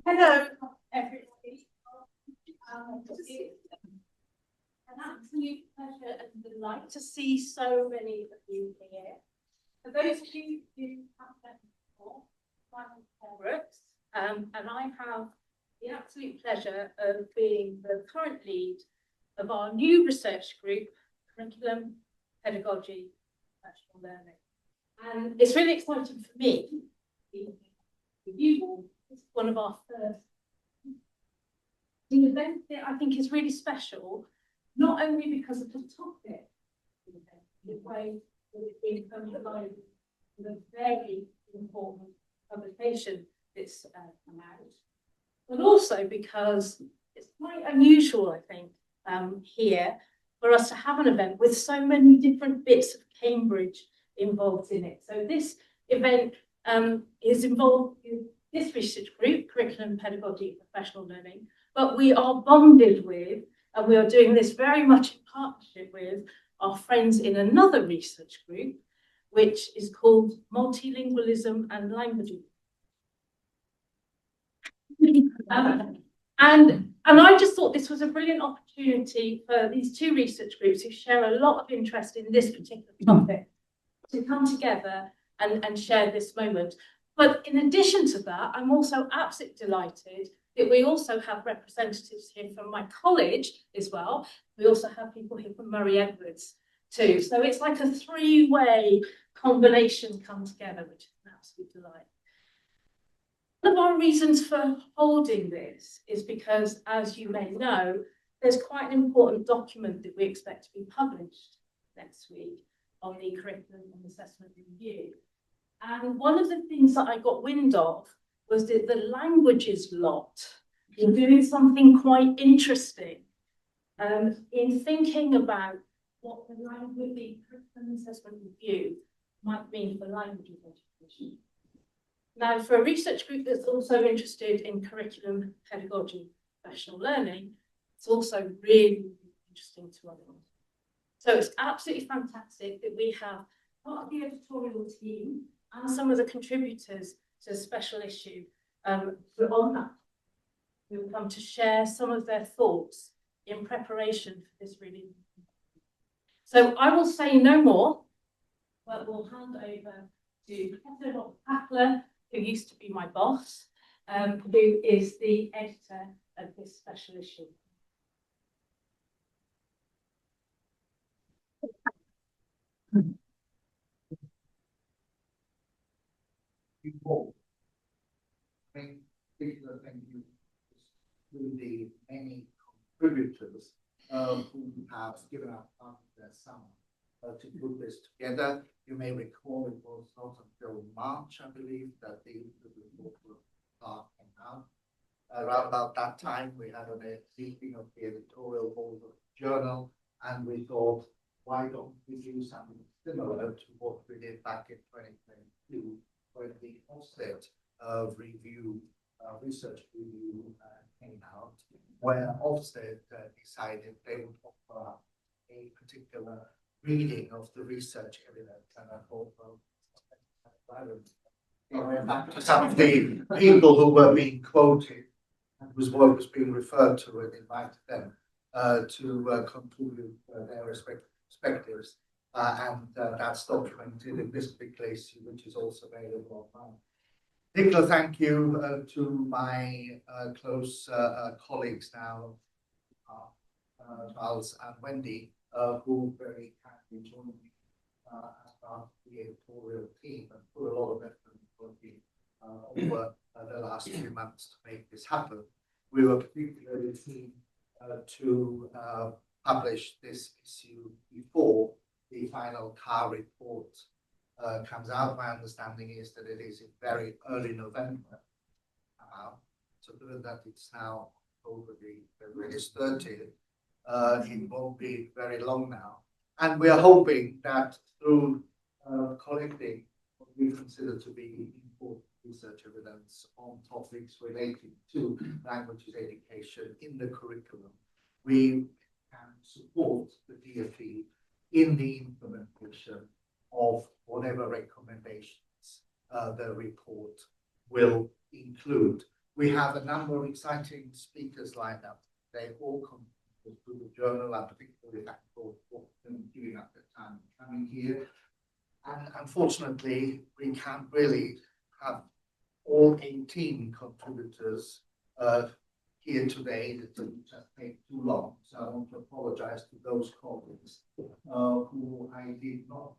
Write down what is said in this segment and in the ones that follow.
Hello, everybody. It's an absolute pleasure and delight to see so many of you here. For those of you who haven't met me before, my name is Claire Brooks, and I have the absolute pleasure of being the current lead of our new research group, Curriculum, Pedagogy, Professional Learning. And it's really exciting for me to be with you all. It's one of our first. The event that I think is really special, not only because of the topic, the way that it's been come alive with a very important publication that's come out, but also because it's quite unusual, I think, here for us to have an event with so many different bits of Cambridge involved in it. So this event is involved in this research group, Curriculum, Pedagogy, Professional Learning, but we are bonded with, and we are doing this very much in partnership with, our friends in another research group, which is called Multilingualism and Languages. And I just thought this was a brilliant opportunity for these two research groups who share a lot of interest in this particular topic to come together and share this moment. But in addition to that, I'm also absolutely delighted that we also have representatives here from my college as well. We also have people here from Murray Edwards too. So it's like a three-way combination come together, which is an absolute delight. One of our reasons for holding this is because, as you may know, there's quite an important document that we expect to be published next week on the curriculum and assessment review. And one of the things that I got wind of was that the languages lot were doing something quite interesting in thinking about what the curriculum assessment review might mean for languages education. Now, for a research group that's also interested in curriculum, pedagogy, professional learning, it's also really interesting to us. So it's absolutely fantastic that we have part of the editorial team and some of the contributors to the special issue on that, who will come to share some of their thoughts in preparation for this really. So I will say no more, but we'll hand over to Heather Packler, who used to be my boss, who is the editor of this special issue. Before, particular thank you to the many contributors who have given up part of their summer to put this together. You may recall it was not until March, I believe, that the report will start coming out. Around about that time, we had a meeting of the editorial board of the journal, and we thought, why don't we do something similar to what we did back in 2022, when the Ofsted research review came out, where Ofsted decided they would offer a particular reading of the research evidence, and I thought, well, back to some of the people who were being quoted, and whose work was being referred to, and invited them to contribute their respective perspectives. And that's documented in this particular issue, which is also available online. Particular thank you to my close colleagues now, Charles and Wendy, who very kindly joined me as part of the editorial team and put a lot of effort over the last few months to make this happen. We were particularly keen to publish this issue before the final CAR report comes out. My understanding is that it is in very early November. So given that it's now over the 30th, it won't be very long now. And we are hoping that through collecting what we consider to be important research evidence on topics related to languages education in the curriculum, we can support the DfE in the implementation of whatever recommendations the report will include. We have a number of exciting speakers lined up. They all come to the journal, and particularly thankful for them giving up their time coming here. And unfortunately, we can't really have all 18 contributors here today. It doesn't just take too long. So I want to apologize to those colleagues who I did not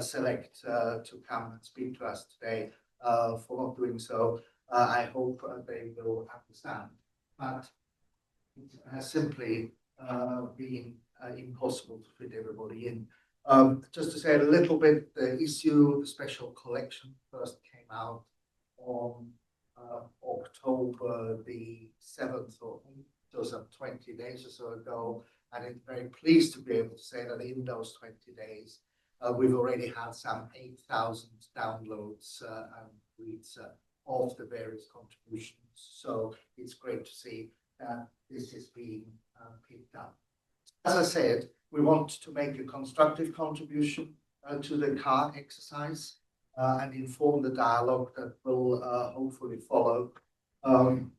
select to come and speak to us today for not doing so. I hope they will understand. But it has simply been impossible to fit everybody in. Just to say a little bit, the issue, the special collection first came out on October the 7th or 8th, so some 20 days or so ago. And I'm very pleased to be able to say that in those 20 days, we've already had some 8,000 downloads and reads of the various contributions. So it's great to see that this is being picked up. As I said, we want to make a constructive contribution to the CAR exercise and inform the dialogue that will hopefully follow. And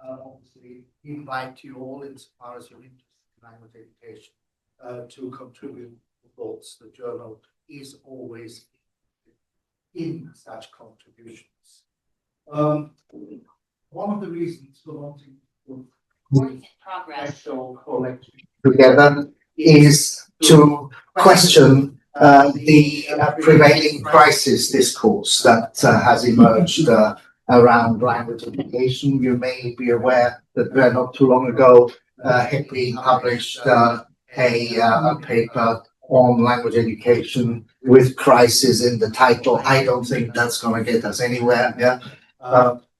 obviously invite you all, insofar as you're interested in language education, to contribute thoughts. The journal is always in such contributions. One of the reasons for wanting to put special collection together is to question the prevailing crisis discourse that has emerged around language education. You may be aware that not too long ago, HEPI published a paper on language education with crisis in the title. I don't think that's going to get us anywhere. Yeah,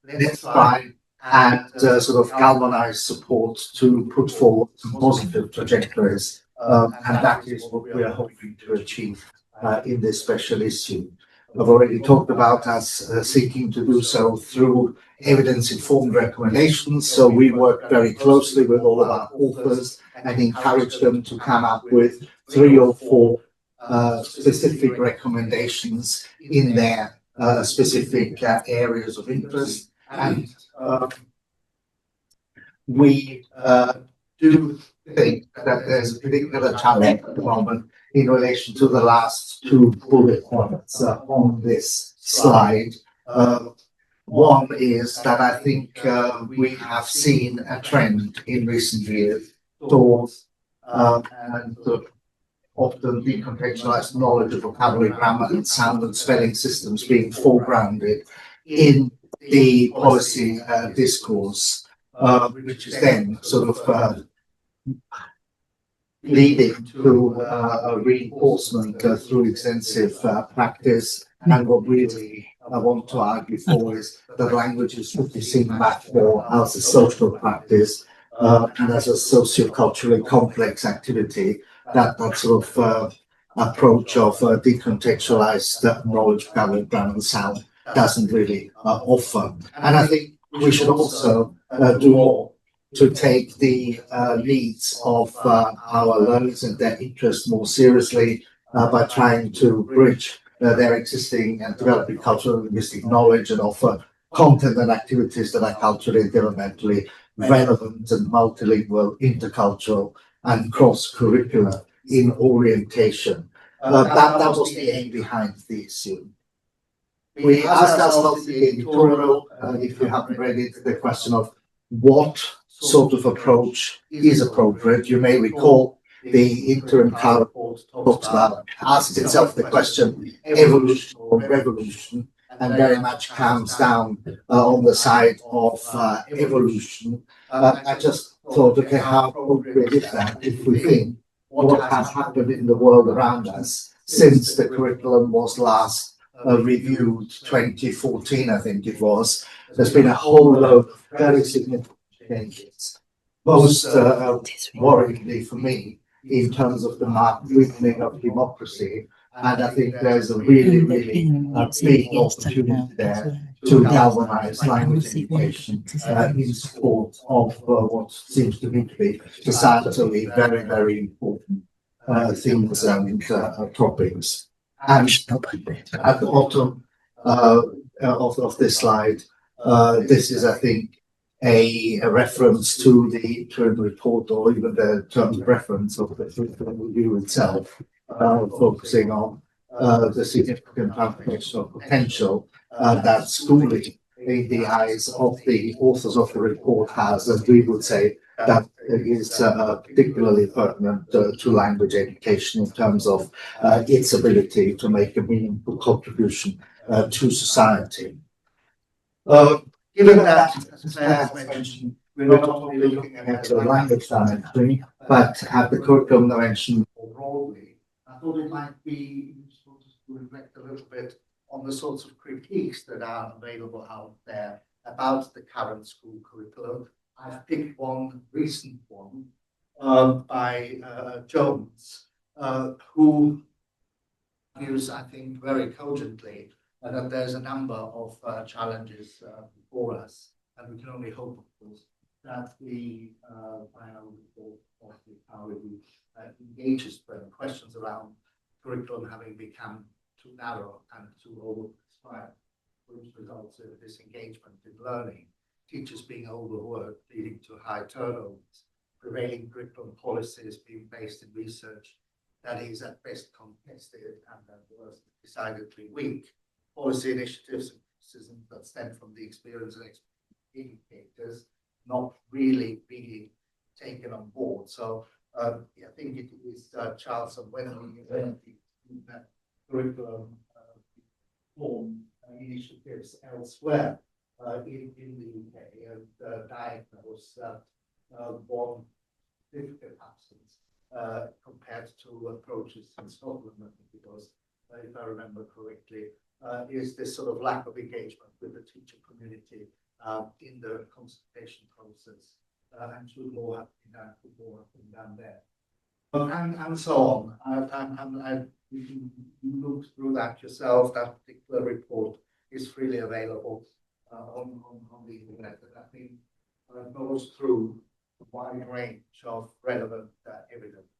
let's try and sort of galvanize support to put forward some positive trajectories, and that is what we are hoping to achieve in this special issue. I've already talked about us seeking to do so through evidence-informed recommendations. So we work very closely with all of our authors and encourage them to come up with 3 or 4 specific recommendations in their specific areas of interest. And we do think that there's a particular challenge at the moment in relation to the last 2 bullet points on this slide. One is that I think we have seen a trend in recent years towards and often decontextualized knowledge of vocabulary, grammar, and sound and spelling systems being foregrounded in the policy discourse, which is then sort of leading to a reinforcement through extensive practice. And what really I want to argue for is that languages should be seen back more as a social practice and as a socioculturally complex activity. That sort of approach of decontextualized knowledge, vocabulary, grammar, and sound doesn't really offer. And I think we should also do more to take the needs of our learners and their interests more seriously by trying to bridge their existing and developing cultural and linguistic knowledge and offer content and activities that are culturally and developmentally relevant and multilingual, intercultural and cross-curricular in orientation. That was the aim behind the issue. We asked ourselves in the editorial, if you haven't read it, the question of what sort of approach is appropriate. You may recall the interim CAR report asks itself the question, evolution or revolution, and very much comes down on the side of evolution. I just thought, okay, how appropriate is that if we think what has happened in the world around us since the curriculum was last reviewed 2014, I think it was. There's been a whole load of very significant changes. Most worryingly for me, in terms of the marked weakening of democracy. And I think there's a really big opportunity there to galvanize language education in support of what seems to me to be societally very, very important things and topics. And at the bottom of this slide, This is, I think, a reference to the interim report, or even the terms of reference of the curriculum review itself, focusing on the significant ramifications potential that schooling, in the eyes of the authors of the report, has, and we would say that is particularly pertinent to language education in terms of its ability to make a meaningful contribution to society. Given that, as Claire has mentioned, we're not only looking at the language dimension, but at the curriculum dimension more broadly. I thought it might be useful to reflect a little bit on the sorts of critiques that are available out there about the current school curriculum. I've picked one recent one by Jones, who argues, I think, very cogently that there's a number of challenges before us, and we can only hope, of course, that the final report of the power review engages further questions around curriculum having become too narrow and too overprescribed, which results in disengagement in learning, teachers being overworked, leading to high turnovers, prevailing curriculum policies being based in research that is at best contested and at worst decidedly weak, policy initiatives and criticisms that stem from the experience and indicators not really being taken on board. So I think it is Charles and Wendy that curriculum form initiatives elsewhere in the UK and diagnose one significant absence compared to approaches in Scotland, I think it was, if I remember correctly, is this sort of lack of engagement with the teacher community in the consultation process, and should more have been done there. And so on. You can look through that yourself. That particular report is freely available on the internet, and I think goes through a wide range of relevant evidence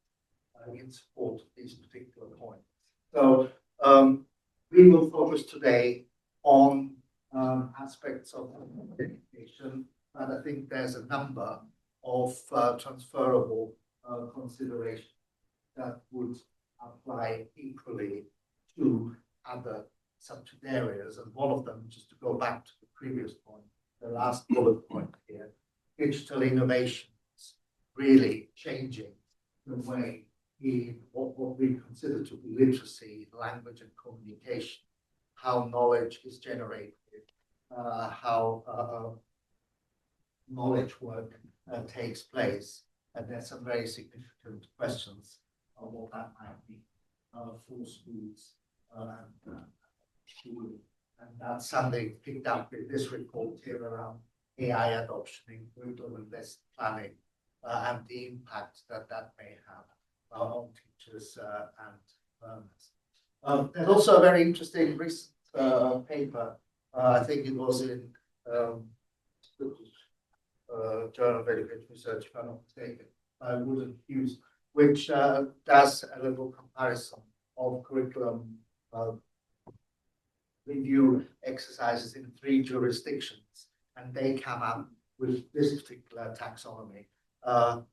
in support of these particular points. So we will focus today on aspects of education, and I think there's a number of transferable considerations that would apply equally to other subject areas. And one of them, just to go back to the previous point, the last bullet point here, digital innovations really changing the way what we consider to be literacy, language and communication, how knowledge is generated, how knowledge work takes place. And there's some very significant questions on what that might mean for schools and schooling. And that's something picked up in this report here around AI adoption in curriculum and lesson planning and the impact that may have on teachers and learners. There's also a very interesting recent paper, I think it was in Journal of Education Research, if I'm not mistaken, by Wood and Hughes, which does a little comparison of curriculum review exercises in 3 jurisdictions, and they come up with this particular taxonomy.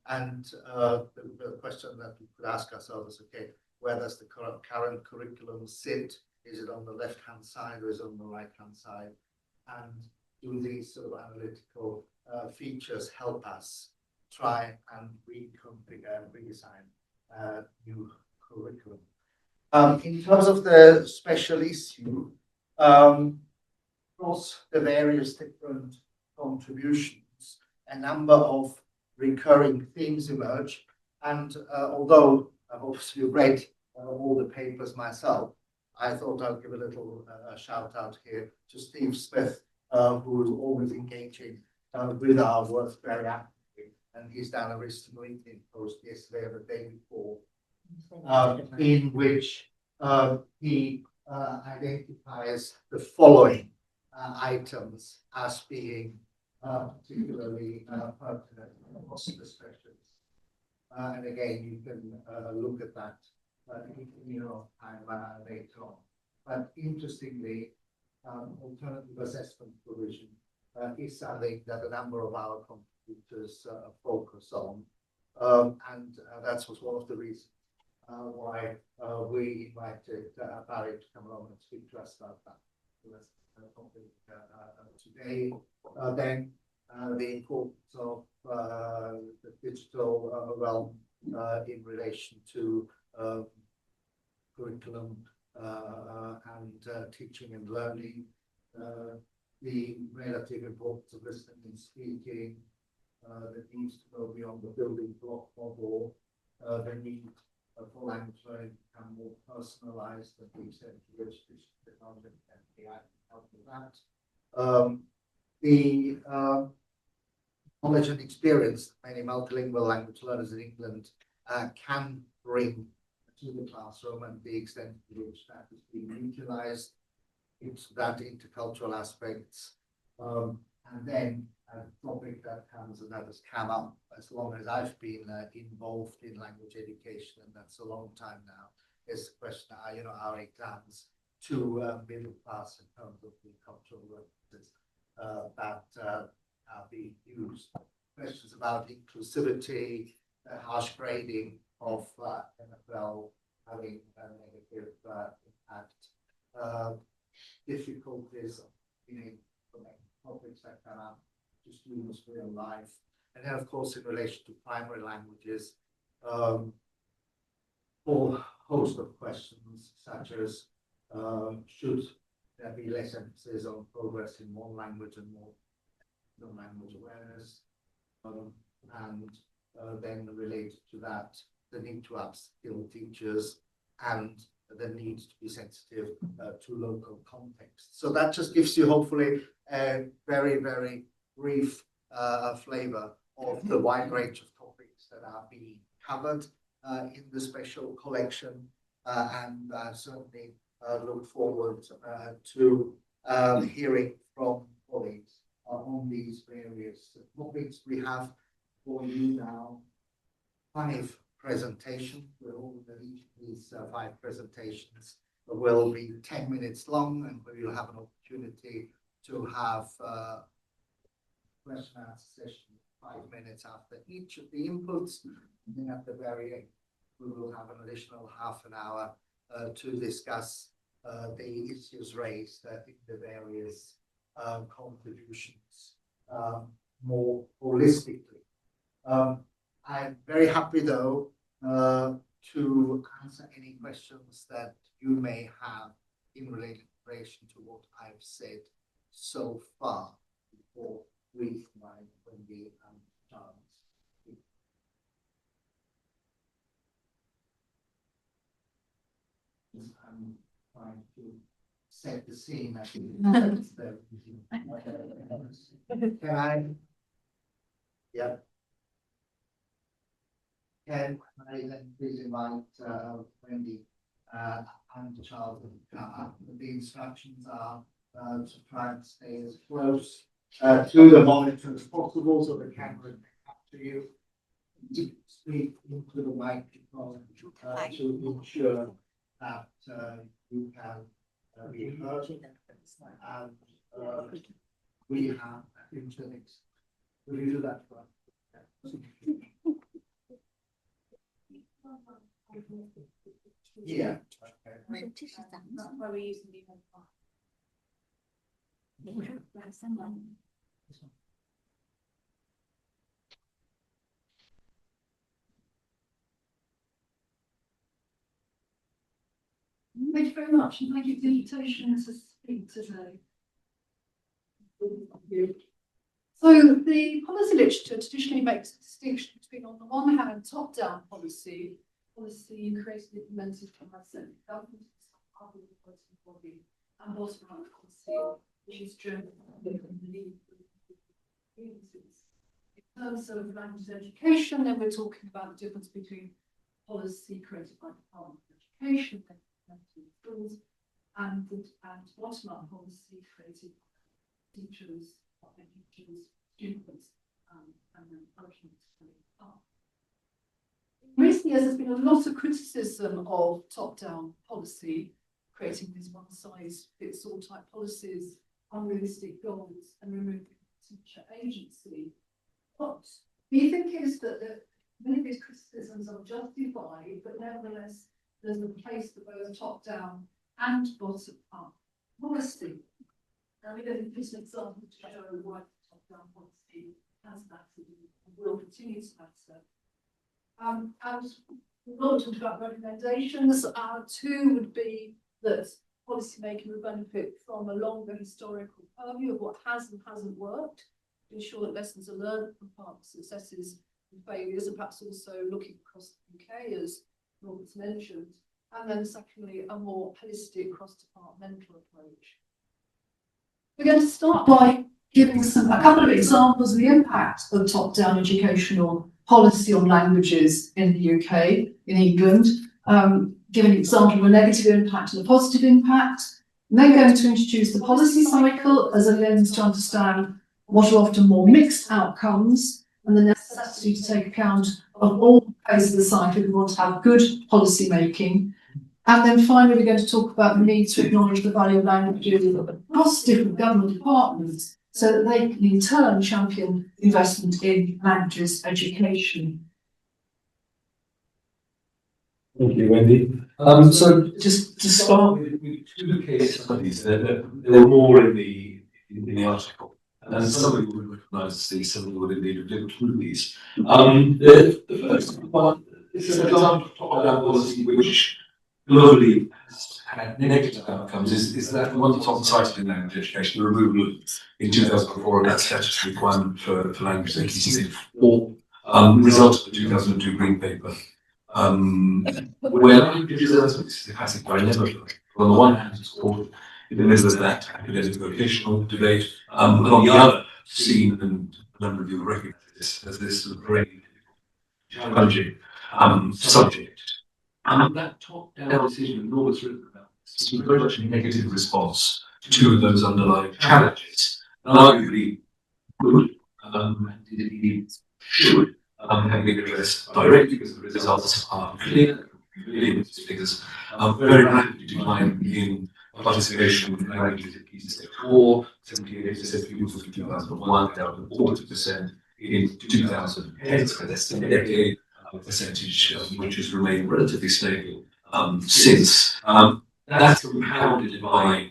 And the question that we could ask ourselves is, okay, where does the current curriculum sit? Is it on the left-hand side or is it on the right-hand side? And do these sort of analytical features help us try and reconfigure and redesign new curriculum? In terms of the special issue, across the various different contributions, a number of recurring themes emerge. And although I've obviously read all the papers myself, I thought I'd give a little shout out here to Steve Smith, who is always engaging with our work very actively. And he's done a recent LinkedIn post yesterday or the day before, in which he identifies the following items as being particularly pertinent across the specialists. And again, you can look at that in your time later on. But interestingly, alternative assessment provision is something that a number of our contributors focus on. And that was one of the reasons why we invited Barry to come along and speak to us about that. So that's today. Then the importance of the digital realm in relation to curriculum and teaching and learning, the relative importance of listening and speaking, that needs to go beyond the building block model, the need for language learning to become more personalized and the extent to which this technology and AI can help with that. The knowledge and experience that many multilingual language learners in England can bring to the classroom and the extent to which that is being utilized into that intercultural aspects. And then a topic that comes and that has come up as long as I've been involved in language education, and that's a long time now, is the question, our exams to middle class in terms of the cultural references that are being used. Questions about inclusivity, harsh grading of NFL having a negative impact, difficulties of being able to make topics that come up to students' real life, and then of course in relation to primary languages, a whole host of questions such as should there be less emphasis on progress in one language and more non-language awareness, and then related to that, the need to upskill teachers and the need to be sensitive to local context. So that just gives you hopefully a very, very brief flavor of the wide range of topics that are being covered in the special collection, and certainly look forward to hearing from colleagues on these various topics. We have for you now 5 presentations. Each of these 5 presentations will be 10 minutes long, and we will have an opportunity to have question and answer session 5 minutes after each of the inputs. And then at the very end, we will have an additional half an hour to discuss the issues raised in the various contributions more holistically. I'm very happy though to answer any questions that you may have in relation to what I've said so far before we invite Wendy and Charles. I'm trying to set the scene. I think can I? Yeah. Can I then please invite Wendy and Charles? The instructions are to try and stay as close to the monitor as possible so the camera can capture you. To speak into the microphone to ensure that you can be heard, and we have internet. Will you do that for us? Yeah. Okay. That's why we're using the Thank you very much, and thank you for the invitation to speak today. So the policy literature traditionally makes a distinction between, on the one hand, top-down policy created and implemented from a central government, body, and bottom-up policy, which is driven by the communities. In terms of language education, then we're talking about the difference between policy created by the Department of Education, schools, and bottom-up policy created by teachers, students, and then functions. In recent years, there's been a lot of criticism of top-down policy, creating these one-size-fits-all type policies, unrealistic goals, and removing teacher agency. What we think is that many of these criticisms are justified, but nevertheless, there's a place for both top-down and bottom-up policy. And we don't use an example to show why top-down policy has mattered and will continue to matter. And we've not talked about recommendations. Two would be that policymaking would benefit from a longer historical purview of what has and hasn't worked, to ensure that lessons are learned from past successes and failures, and perhaps also looking across the UK, as Robert's mentioned. And then secondly, a more holistic cross-departmental approach. We're going to start by giving a couple of examples of the impact of top-down educational policy on languages in the UK, in England. Give an example of a negative impact and a positive impact. And then going to introduce the policy cycle as a lens to understand what are often more mixed outcomes and the necessity to take account of all phases of the cycle if we want to have good policy making. And then finally, we're going to talk about the need to acknowledge the value of languages across different government departments so that they can in turn champion investment in languages education. Thank you, Wendy. So just to start with two case studies, there were more in the article, and some of you would recognise these, some of you would indeed have lived through these. The first one is an example of top-down policy which globally has had negative outcomes, is that the one that's often cited in language education, the removal in 2004 of that statutory requirement for language efficacy, or result of the 2002 Green Paper. Where languages are a classic dilemma. On the one hand, it's called in the middle of that academic vocational debate, and on the other, seen, and a number of you recognise this as this sort of very challenging subject. That top-down decision, and Norbert's written about this, was very much a negative response to those underlying challenges, and arguably good, and indeed should have been addressed directly because the results are clear. Figures very rapidly declining in participation in languages at key stage 4, 78% pupils in 2001, down to 40% in 2010, so less than a decade. Percentage which has remained relatively stable since. That's compounded by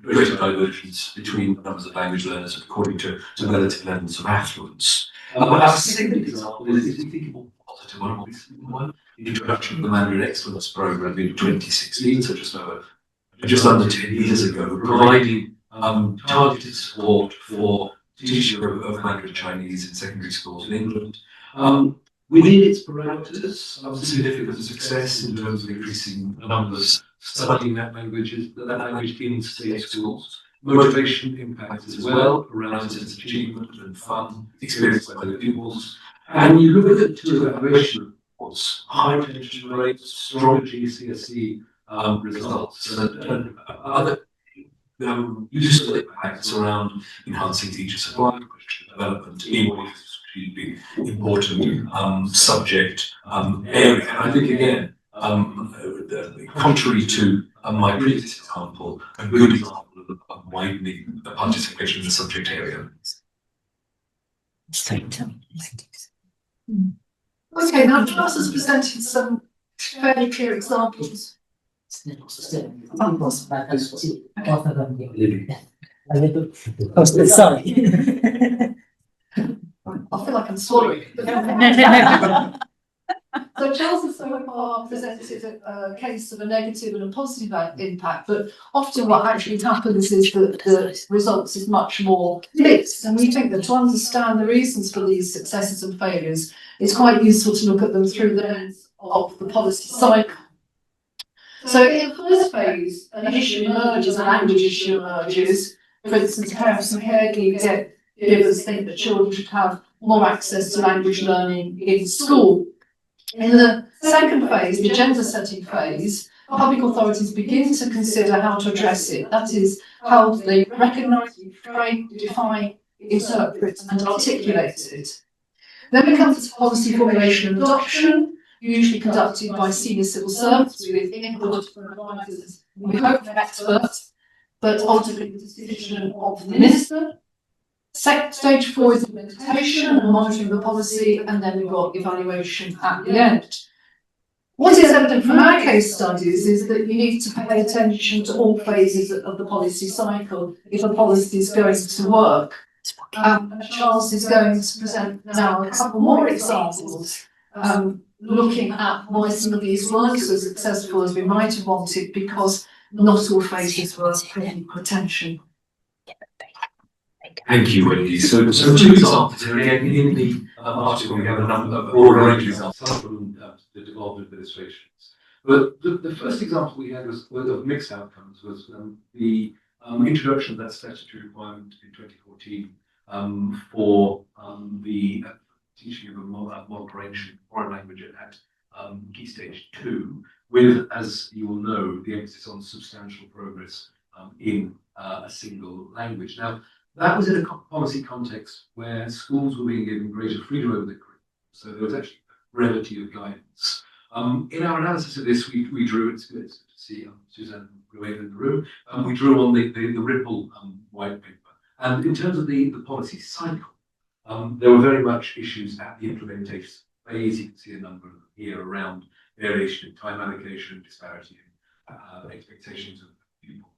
greater divergence between numbers of language learners according to relative levels of affluence. Our second example is the thinking positive one, the introduction of the Mandarin Excellence Programme in 2016, so just under 10 years ago, providing targeted support for teaching of Mandarin Chinese in secondary schools in England. Within its parameters, significant success in terms of increasing numbers studying that language in state schools. Motivation impact as well around sense of achievement and fun experienced by the pupils. And when you look at the two evaluation reports, high retention rates, strong GCSE results, and other useful impacts around enhancing teacher supply, professional development, be important subject area. And I think again, contrary to my previous example, a good example of widening the participation in the subject area. Okay, now Charles has presented some fairly clear examples. Sorry. I feel like I'm swallowing. So Charles has so far presented a case of a negative and a positive impact, but often what actually happens is that the results is much more mixed. And we think that to understand the reasons for these successes and failures, it's quite useful to look at them through the lens of the policy cycle. So in the first phase, an issue emerges, a language issue emerges. For instance, parents and caregivers think that children should have more access to language learning in school. In the second phase, the gender setting phase, public authorities begin to consider how to address it. That is, how they recognise, frame, define, interpret and articulate it. Then we come to policy formulation and adoption, usually conducted by senior civil servants with input from advisors, we hope experts, but ultimately the decision of the minister. Stage 4 is implementation and monitoring the policy, and then we've got evaluation at the end. What is evident from our case studies is that you need to pay attention to all phases of the policy cycle if a policy is going to work. And Charles is going to present now a couple more examples, looking at why some of these weren't so successful as we might have wanted, because not all phases were paying attention. Thank you, Wendy. So two examples here. Again, in the article, we have a number of broad range of examples, some from the devolved administrations. But the first example we had was of mixed outcomes, was the introduction of that statutory requirement in 2014 for the teaching of moderation foreign language at Key Stage 2, with, as you will know, the emphasis on substantial progress in a single language. Now, that was in a policy context where schools were being given greater freedom over the curriculum, so there was actually brevity of guidance. In our analysis of this, we drew, it's good to see Suzanne Rueda in the room, we drew on the Ripple white paper. And in terms of the policy cycle, there were very much issues at the implementation phase. You can see a number of them here around variation in time allocation, disparity in expectations of pupil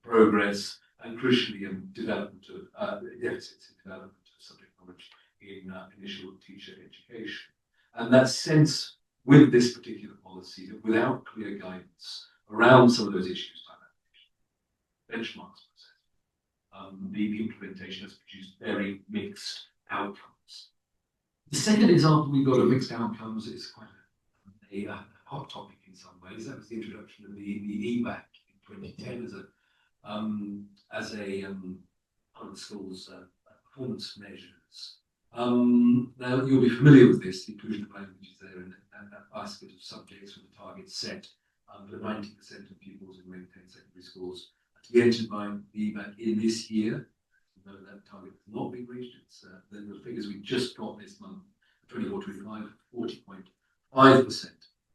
progress, and crucially, development of deficits in development of subject knowledge in initial teacher education. And that sense with this particular policy that without clear guidance around some of those issues, like benchmarks, the implementation has produced very mixed outcomes. The second example we got of mixed outcomes is quite a hot topic in some ways. That was the introduction of the EBAC in 2010 as a part of the school's performance measures. Now, you'll be familiar with this, the inclusion of languages there, and that basket of subjects with the target set for 90% of pupils in maintained secondary schools to be entered by the EBAC in this year. No, that target has not been reached. It's then the figures we just got this month, 24-25, 40.5%.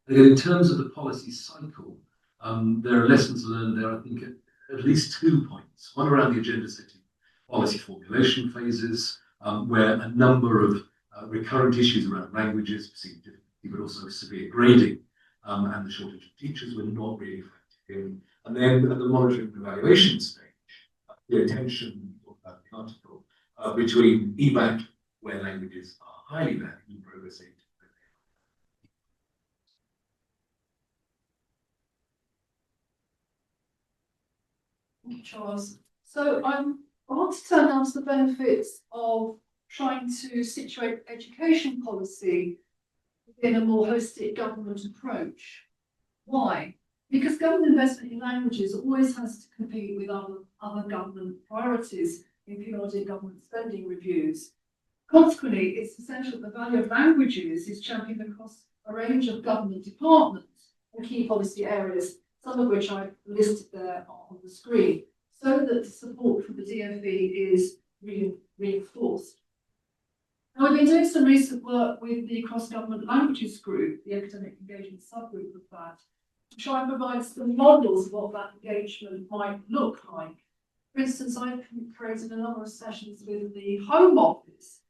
Again, in terms of the policy cycle, there are lessons learned there, I think, at least 2 points. One around the agenda setting policy formulation phases, where a number of recurrent issues around languages, perceived difficulty, but also severe grading and the shortage of teachers were not really factored in. And then at the monitoring and evaluation stage, the attention of the article between EBAC, where languages are highly valued and progress aid. Thank you, Charles. So I want to turn now to the benefits of trying to situate education policy in a more holistic government approach. Why? Because government investment in languages always has to compete with other government priorities in periodic government spending reviews. Consequently, it's essential that the value of languages is championed across a range of government departments and key policy areas, some of which I've listed there on the screen, so that support for the DFE is reinforced. Now, we've been doing some recent work with the Cross-Government Languages Group, the academic engagement subgroup of that, to try and provide some models of what that engagement might look like. For instance, I've created a number of sessions with the Home Office,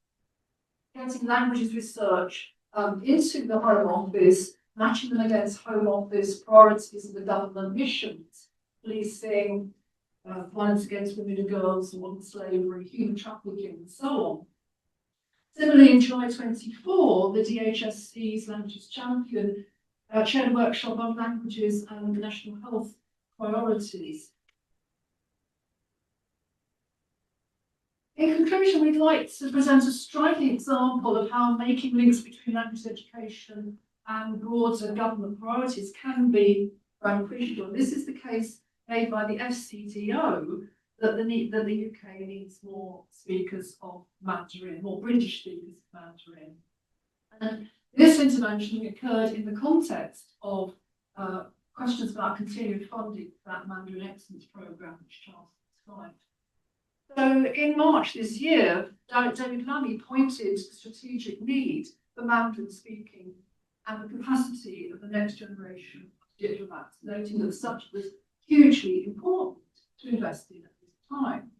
getting languages research into the Home Office, matching them against Home Office priorities of the government missions, policing, violence against women and girls, modern slavery, human trafficking, and so on. Similarly, in July 24, the DHSC's Languages Champion chaired a workshop on languages and national health priorities. In conclusion, we'd like to present a striking example of how making links between language education and broader government priorities can be beneficial. This is the case made by the FCDO that the UK needs more speakers of Mandarin, more British speakers of Mandarin. And this intervention occurred in the context of questions about continued funding for that Mandarin Excellence Programme, which Charles described. So in March this year, David Lammy pointed to the strategic need for Mandarin speaking and the capacity of the next generation of diplomats, noting that the subject was hugely important to invest in at this time.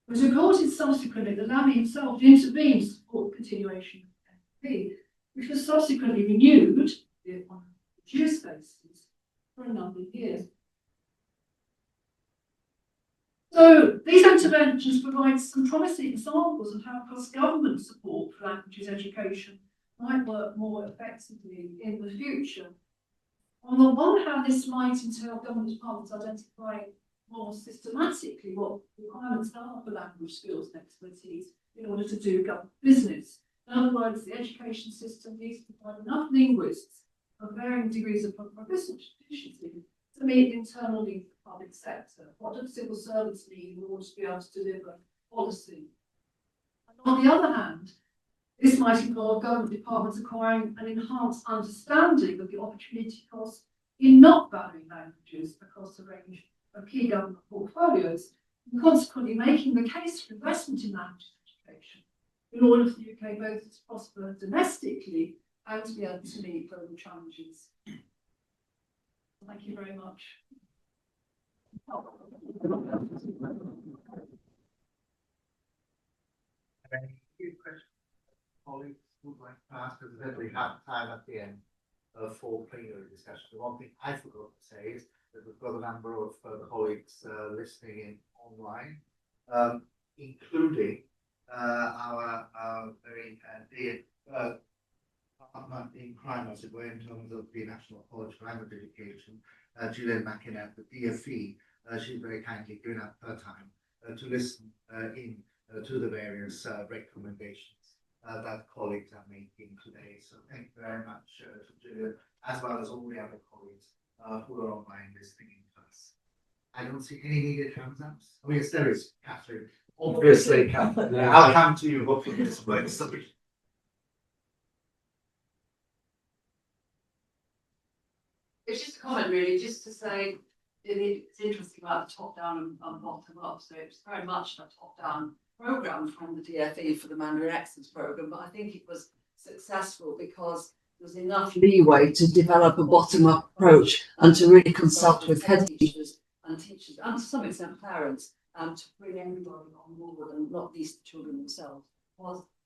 was reported subsequently that Lammy himself intervened to support the continuation of NP, which was subsequently renewed on a reduced basis for a number of years. So these interventions provide some promising examples of how cross-government support for languages education might work more effectively in the future. On the one hand, this might entail government departments identifying more systematically what requirements are for language skills and expertise in order to do government business. In other words, the education system needs to provide enough linguists of varying degrees of proficiency to meet the internal needs of the public sector. What do civil servants need in order to be able to deliver policy? And on the other hand, this might involve government departments acquiring an enhanced understanding of the opportunity cost in not valuing languages across a range of key government portfolios, and consequently making the case for investment in language education in order for the UK both to prosper domestically and to be able to meet global challenges. Thank you very much. Any questions? Colleagues would like to ask, because then we have time at the end for plenary discussion. The one thing I forgot to say is that we've got a number of colleagues listening in online, including our very dear partner in crime, as it were, in terms of the National College for Language Education, Gillian McInerney, the DFE. She's very kindly given up her time to listen in to the various recommendations that colleagues are making today. So thank you very much to Gillian, as well as all the other colleagues who are online listening in to us. I don't see any needed hands up. Oh yes, there is, Catherine. Obviously, Catherine. I'll come to you hopefully this way. Sorry. It's just a comment really, just to say it's interesting about the top down and bottom up. So it's very much a top down programme from the DFE for the Mandarin Excellence Programme, but I think it was successful because there was enough leeway to develop a bottom up approach and to really consult with head teachers and to some extent parents to bring everybody on board and not least the children themselves.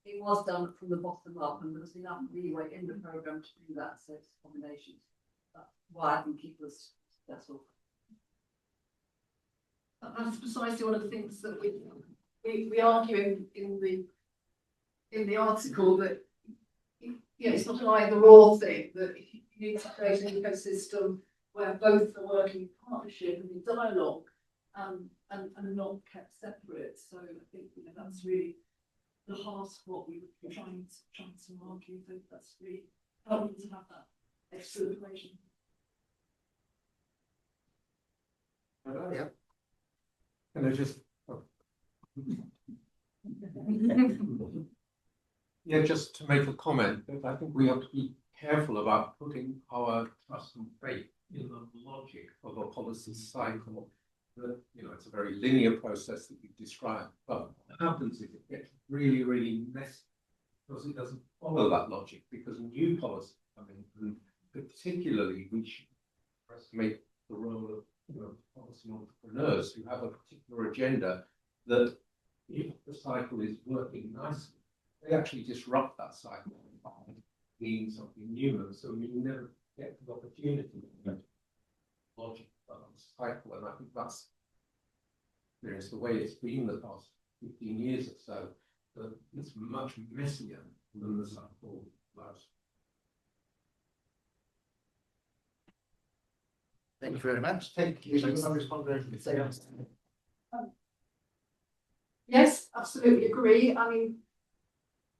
It was done from the bottom up and there was enough leeway in the programme to do that, so it's combinations. That's why I think it was successful. That's precisely one of the things that we argue in the article, that it's not an either or thing, that you need to create an ecosystem where both are working in partnership and in dialogue and not kept separate. So I think that's really the heart of what we were trying to argue. I think that's really helpful to have that extra information. Yeah. Can I just just to make a comment, that I think we have to be careful about putting our trust and faith in the logic of a policy cycle. That, it's a very linear process that you've described, but what happens is it gets really, really messy because it doesn't follow that logic, because new policies come in, and particularly we should underestimate the role of policy entrepreneurs who have a particular agenda that, if the cycle is working nicely, they actually disrupt that cycle by being something new, and so you never get the opportunity to logic that cycle. And I think that's the way it's been the past 15 years or so, that it's much messier than the cycle was. Thank you very much. Thank you. Yes, absolutely agree. I mean,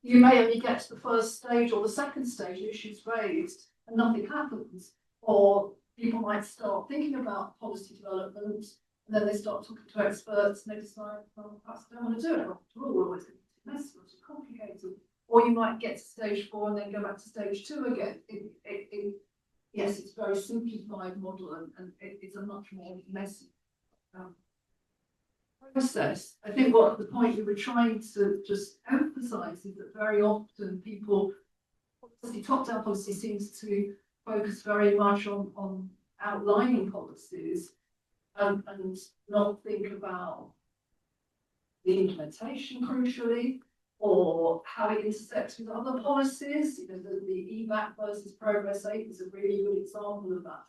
you may only get to the first stage or the second stage, issues raised, and nothing happens. Or people might start thinking about policy development, and then they start talking to experts, and they decide, well, perhaps I don't want to do it. After all, we're always going to be messy or too complicated. Or you might get to stage 4 and then go back to stage 2 again. Yes, it's a very simplified model, and it's a much more messy process. I think what the point we were trying to just emphasize is that very often top-down policy seems to focus very much on outlining policies and not think about the implementation crucially, or how it intersects with other policies. You know, the EVAC versus Progress 8 is a really good example of that.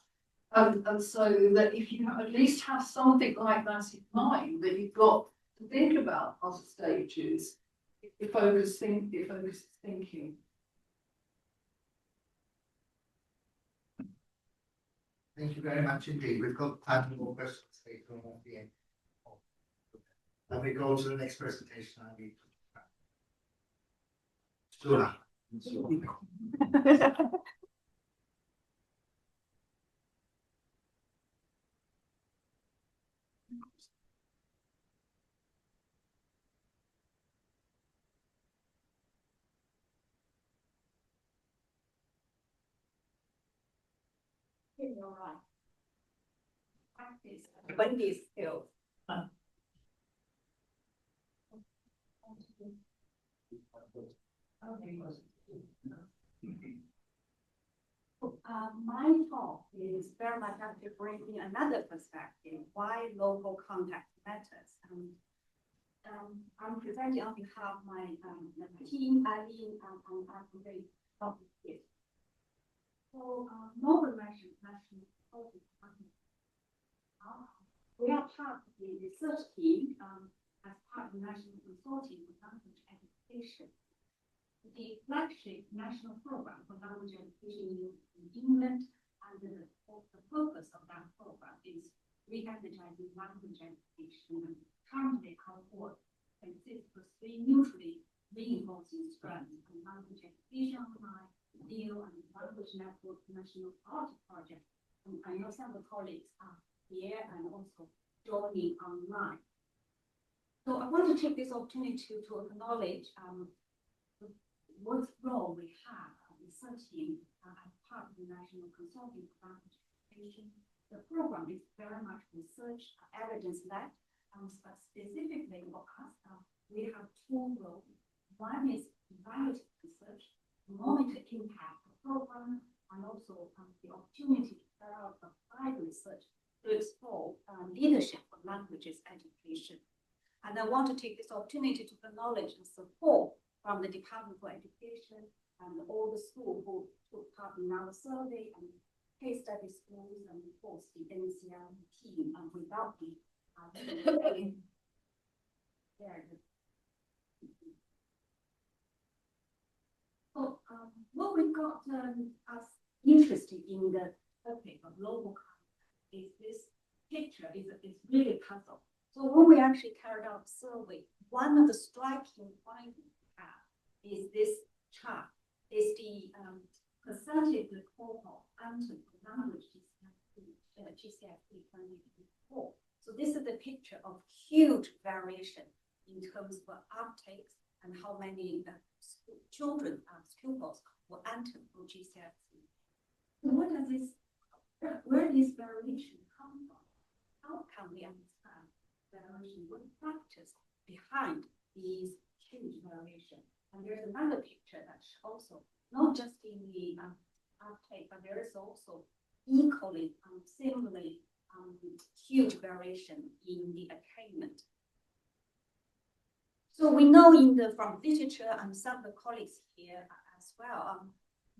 And so that if you at least have something like that in mind, that you've got to think about other stages, it focuses thinking. Thank you very much indeed. We've got time for more questions later on at the end. And we go to the next presentation. I need to. You're right. Practice 20 skills. My talk is very much have to bring in another perspective, why local context matters. I'm presenting on behalf of my team, Eileen, and I'm very happy here. So, Northern National Focus we are part of the research team as part of the National Consortium for Language Education. The flagship national program for language education in England, and the focus of that program is re-energizing language education. And currently, our work consists of 3 mutually reinforcing strands: language education online, deal, and language network national art project. And I know some of the colleagues are here and also joining online. So I want to take this opportunity to acknowledge what role we have research team as part of the National Consortium for Language Education. The program is very much research evidence-led, but specifically for us, we have 2 roles. One is evaluative research, monitor impact of the program, and also the opportunity to carry out applied research to explore leadership for languages education. And I want to take this opportunity to acknowledge and support from the Department for Education and all the schools who took part in our survey, and case study schools, and of course the NCR team. And without the so what we got us interested in the topic of local context is this picture is really puzzle. So when we actually carried out the survey, one of the striking findings is this chart, is the percentage of the cohort entered the language GCSE 2024. So this is the picture of huge variation in terms of uptakes and how many children, pupils will enter for GCSE. So what does this, where this variation come from? How can we understand variation? What factors behind these huge variation? And there's another picture that's also not just in the uptake, but there is also equally, similarly huge variation in the attainment. So we know from literature and some of the colleagues here as well,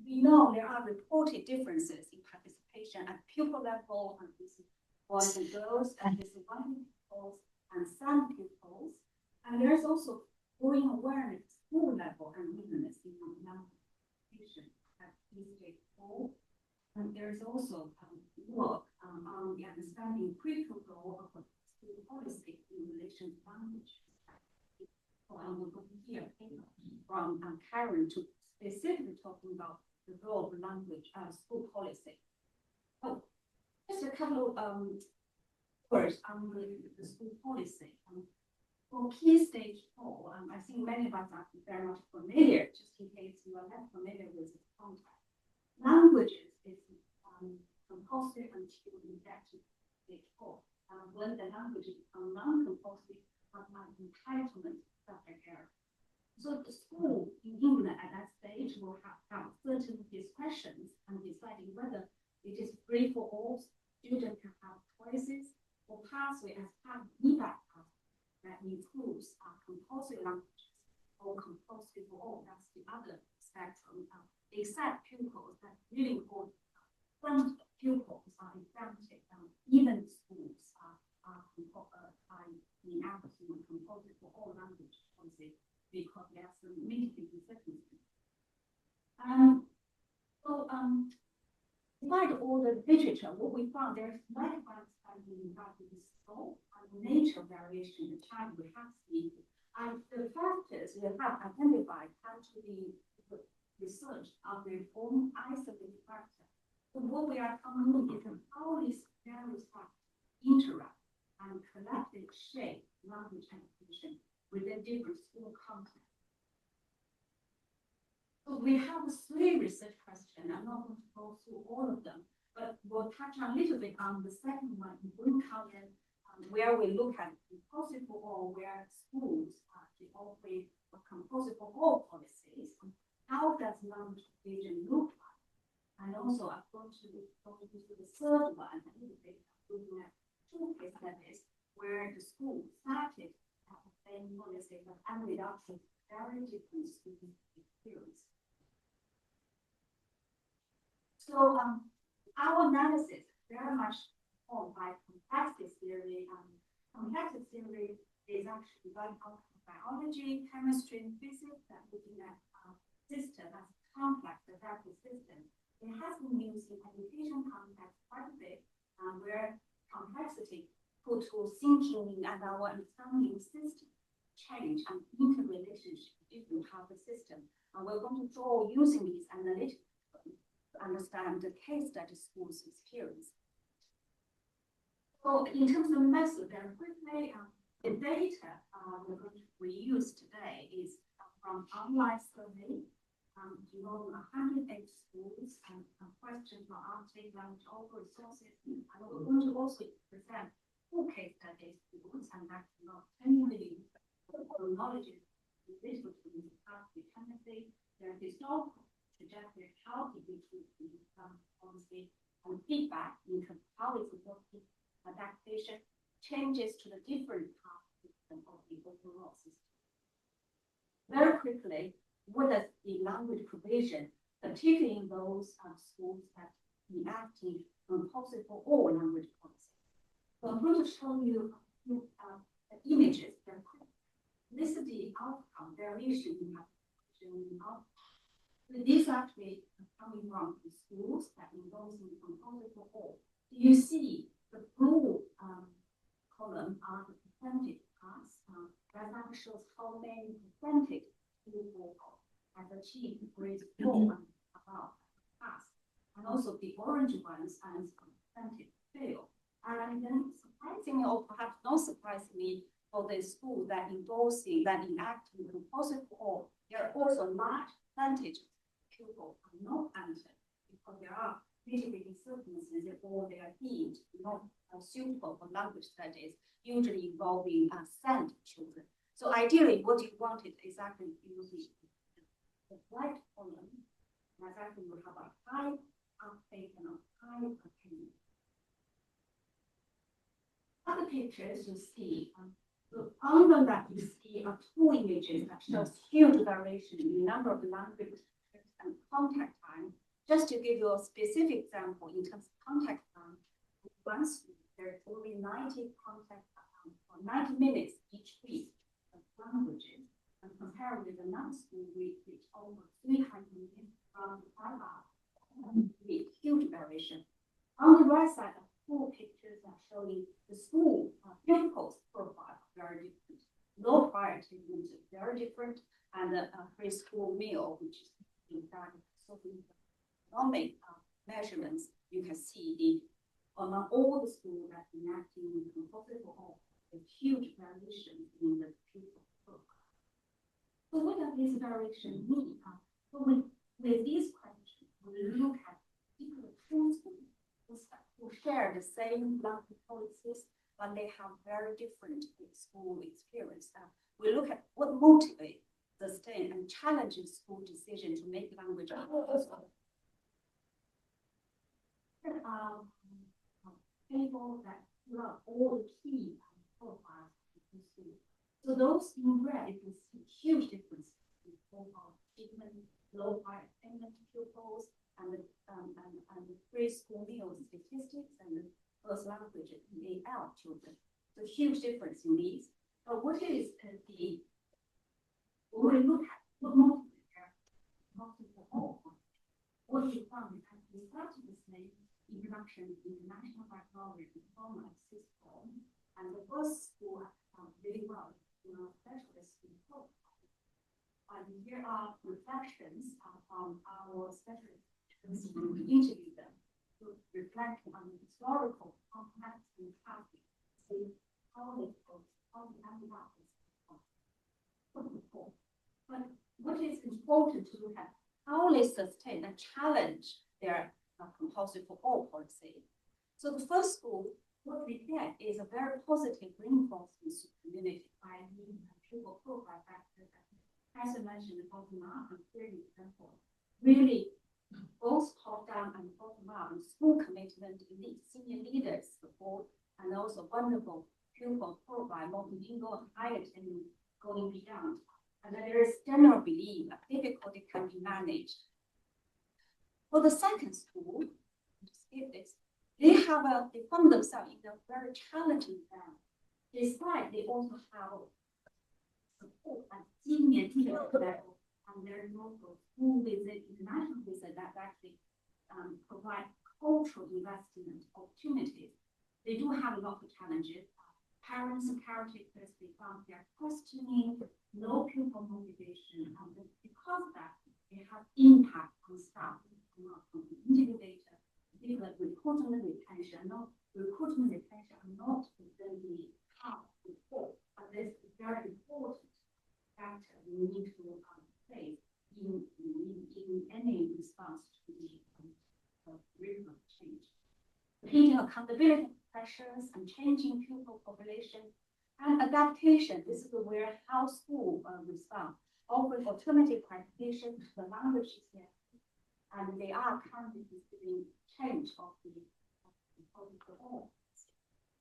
we know there are reported differences in participation at pupil level, and this is boys and girls, and this is one pupils and some pupils, and there's also growing awareness school level and willingness in education at stage 4. And there is also work on the understanding critical role of school policy in relation to language. So I will go here from Karen to specifically talking about the role of language school policy. Oh, just a couple of words on the school policy. For key stage 4, I think many of us are very much familiar, just in case you are not familiar with the context. Languages is compulsory until you get to stage 4. When the languages become non-compulsory, but my entitlement subject area. So the school in England at that stage will have certain discretions and deciding whether it is free for all students to have choices or pathway as part of EVAC that includes compulsory for all, that's the other spectrum. Except pupils, that's really important. Some pupils are exempted, even schools are enacting compulsory for all language policy because there are some mitigating circumstances. Despite all the literature, what we found there is very understanding regarding the scope and the nature of variation in the time we have seen. And the factors we have identified tend to be research of their own isolated factors. So what we are coming is how these various factors interact and collectively shape language acquisition within different school contexts. So we have 3 research questions. I'm not going to go through all of them, but we'll touch a little bit on the second one in blue color, where we look at compulsory for all, where schools operate a compulsory for all policies. How does language division look like? And also, I'm going to go to the third one, a little bit, looking at 2 case studies where the school started at the same policy but ended up with very different student experience. So our analysis very much informed by complexity theory. Complexity theory is actually going out of biology, chemistry, and physics, and looking at system as complex adaptive system. It has been used in education context quite a bit, where complexity put to thinking and our understanding system change and interrelationship different type of system. And we're going to draw using these analytics to understand the case study schools experience. So in terms of method, very quickly, the data we're going to reuse today is from online survey, involving 108 schools and questions for uptake language over resources. And we're going to also present 4 case studies schools and actually not 10 million knowledge in digital tools, dependency, their historical trajectory, how to be policy, and feedback in terms of how it's working, adaptation, changes to the different parts of the overall system. Very quickly, what does the language provision, particularly in those schools that enacting compulsory for all language policy? So I'm going to show you a few images very quickly. This is the outcome variation in application outcome. These actually are coming from the schools that involves in compulsory for all. You see the blue column are the percentage pass. That shows how many percentage people have achieved grade 4 and above pass. And also the orange ones and percentage fail. And then surprisingly, or perhaps not surprisingly, for the school that endorsing, that enacting compulsory for all, there are also large percentage of pupils are not entered because there are mitigating circumstances or they are deemed not suitable for language studies, usually involving SEND children. So ideally, what you wanted is actually using the white column, and actually will have a high uptake and a high attainment. Other pictures you see, the under that you see are 2 images that shows huge variation in the number of language and contact time. Just to give you a specific example, in terms of contact time, one school, there's only 90 contact or 90 minutes each week of languages, and compared with another school week, which over 300 minutes from 5 hours, with huge variation. On the right side are 4 pictures that showing the school pupils profile very different. Low prior attainment is very different, and the preschool meal, which is in fact economic measurements, you can see the among all the schools that enacting compulsory for all, a huge variation in the pupil profile. So what does this variation mean? So with these questions, we look at particular schools who share the same language policies, but they have very different school experience. We look at what motivates, sustain, and challenges school decision to make language table that plot all the key profiles of the school. So those in red, you can see huge difference in low high attainment pupils, and the free school meal statistics, and the first language AL children. So huge difference in these. But what is when we look at what multiple all, what we found is that we started with the introduction of international baccalaureate diploma system, and the first school has done really well, specialist in program. And here are reflections from our specialists when we interview them to reflect on the historical context and traffic, see how they ended up this. But what is important to look at how they sustain and challenge their compulsory for all policy. So the first school, what we get is a very positive reinforcement to community by the pupil profile factor. As I mentioned, the bottom up and theory example, really both top down and bottom up school commitment, elite senior leaders support, and also wonderful pupil profile, multilingual, high attainment going beyond. And then there is general belief that difficulty can be managed. For the second school, skip this, they found themselves in a very challenging environment. Despite they also have support at senior level, and there is also school visit, international visit that actually provide cultural investment opportunities. They do have a lot of challenges. Parents and caretakers, they found their questioning, low pupil motivation, and because of that, they have impact on staff, on the individual data, particularly recruitment retention, are not within the top report, but this is very important factor we need to face in any response to the curriculum change. Repeating accountability pressures and changing pupil population and adaptation. This is where how school respond, offering alternative qualifications to the language here, and they are currently considering change of the all.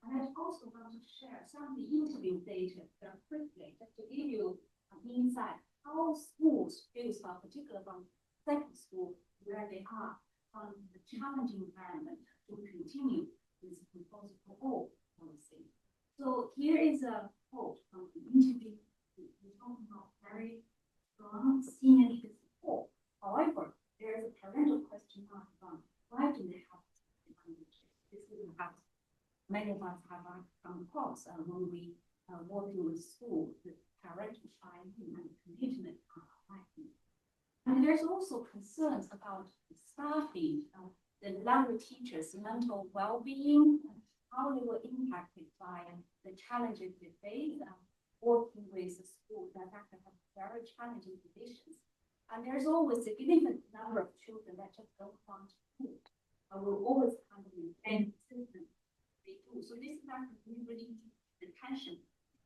And I also want to share some of the interview data very quickly, just to give you an insight how schools feel about, particularly from second school, where they are on the challenging environment to continue with the for all policy. So here is a quote from the interview. We're talking about very strong senior leader support. However, there is a parental question mark about why do they have languages? This is about many of us have come across when we working with school, the parental buy-in and commitment are. And there's also concerns about staffing, the language teachers' mental well-being, how they were impacted by the challenges they face, working with the school that actually have very challenging conditions. And there's always a significant number of children that just don't want to school. Will always kind of maintain the system they do. So this is actually really the tension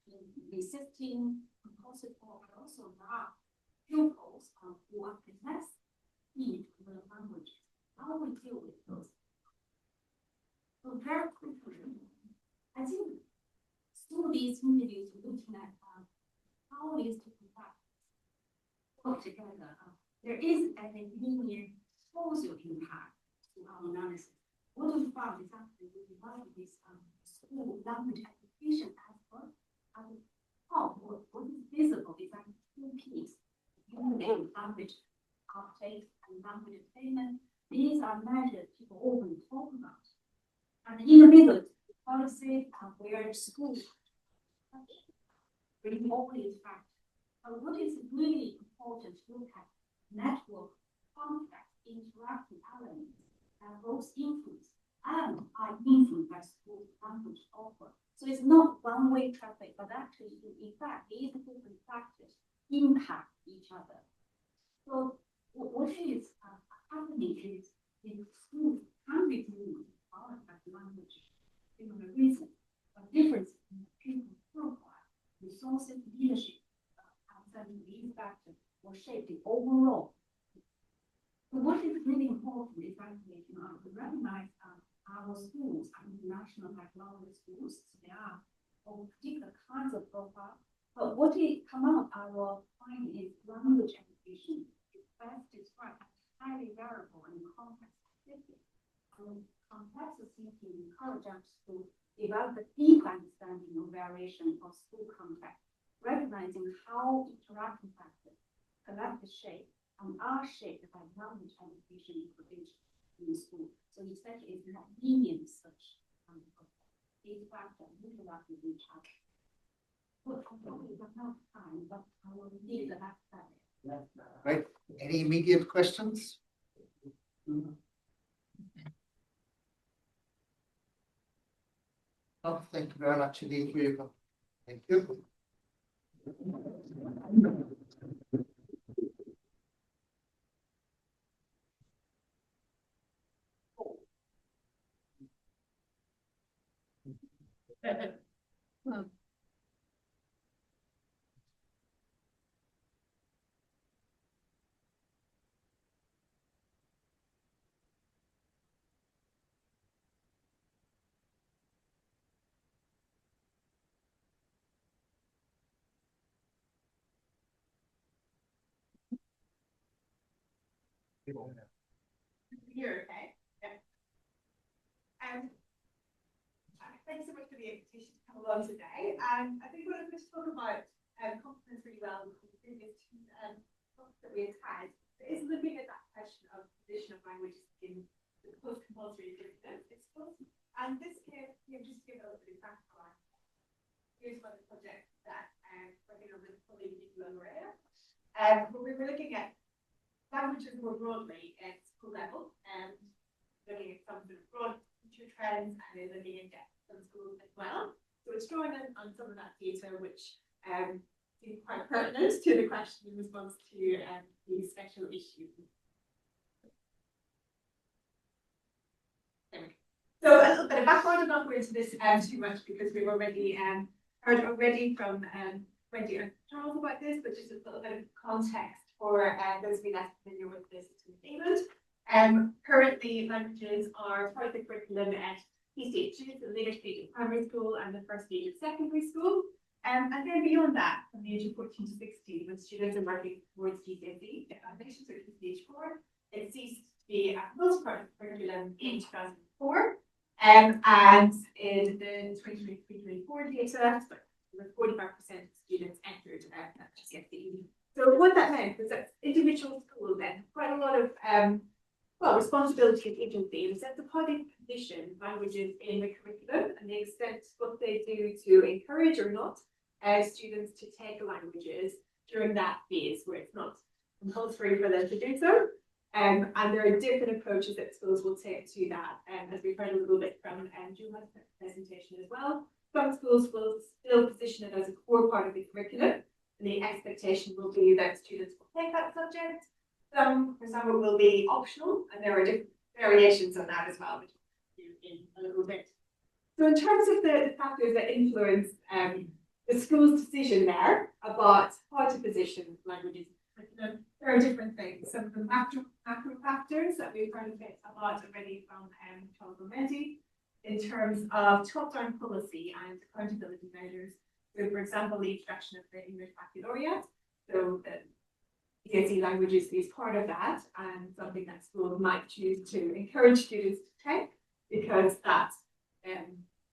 in resisting compulsive but also not pupils who are less need to learn languages. How we deal with those? So very quickly, I think through these interviews, looking at how it is to work together, there is a linear exposure impact to our analysis. What we found is actually we divided this school language application as well. At the top, what is visible is actually two P's: language uptake and language attainment. These are measures people often talk about. And in the middle, policy where schools bring all these factors. But what is really important to look at network, complex, interactive elements that both influence and are influenced by school language offer. So it's not one-way traffic, but actually, in fact, these different factors impact each other. So what is happening is in schools can be moved out of language in a reason, but difference in the pupil profile, resources, leadership, and these factors will shape the overall. So what is really important is actually to recognize our schools are international baccalaureate schools. So they are of particular kinds of profile. But what it come out our finding is language education is best help schools develop a deep understanding of variation of school context, recognizing how interactive factors collect the shape and are shaped by language education provision in the school. So essentially, it's not linear such these factors interact with each other. Well, I probably don't have time, but I will leave the next time. Right, any immediate questions? Oh, thank you very much indeed for your, thank you. You're okay. Yeah. Thanks so much for the invitation to come along today. I think we're going to talk about competence really well with the previous two talks that we had. It's looking at that question of position of language in the post-compulsory curriculum. And this here, just to give a little bit of background. Here's one of the projects that we're going to really fully do in Maria. But we were looking at languages more broadly at school level and looking at some sort of broad future trends and then looking in depth some schools as well. So it's drawing on some of that data which seems quite pertinent to the question in response to the special issue. So a little bit of background, I'm not going into this too much because we've already heard already from Wendy and Charles about this, but just a little bit of context for those of you less familiar with this in England. Currently, languages are part of the curriculum at key stages, the later stage of primary school and the first stage of secondary school. And then beyond that, from the age of 14 to 16, when students are working towards GCSE examinations, which is stage 4, it ceased to be a part of the curriculum in 2004. And in the 2023-24 data, 45% of students entered GCSE. So what that meant was that individual schools then quite a lot of responsibility and agency in the sense of how they position languages in the curriculum and the extent what they do to encourage or not students to take languages during that phase where it's not compulsory for them to do so. And there are different approaches that schools will take to that, as we've heard a little bit from Julie's presentation as well. Some schools will still position it as a core part of the curriculum, and the expectation will be that students will take that subject. Some, for some, it will be optional, and there are different variations on that as well, which we'll do in a little bit. So in terms of the factors that influence the school's decision there about how to position languages in the curriculum, there are different things. Some of the macro factors that we've heard a bit about already from Charles and Wendy, in terms of top-down policy and accountability measures. So, for example, the introduction of the English baccalaureate. So, the GCSE languages is part of that and something that schools might choose to encourage students to take because that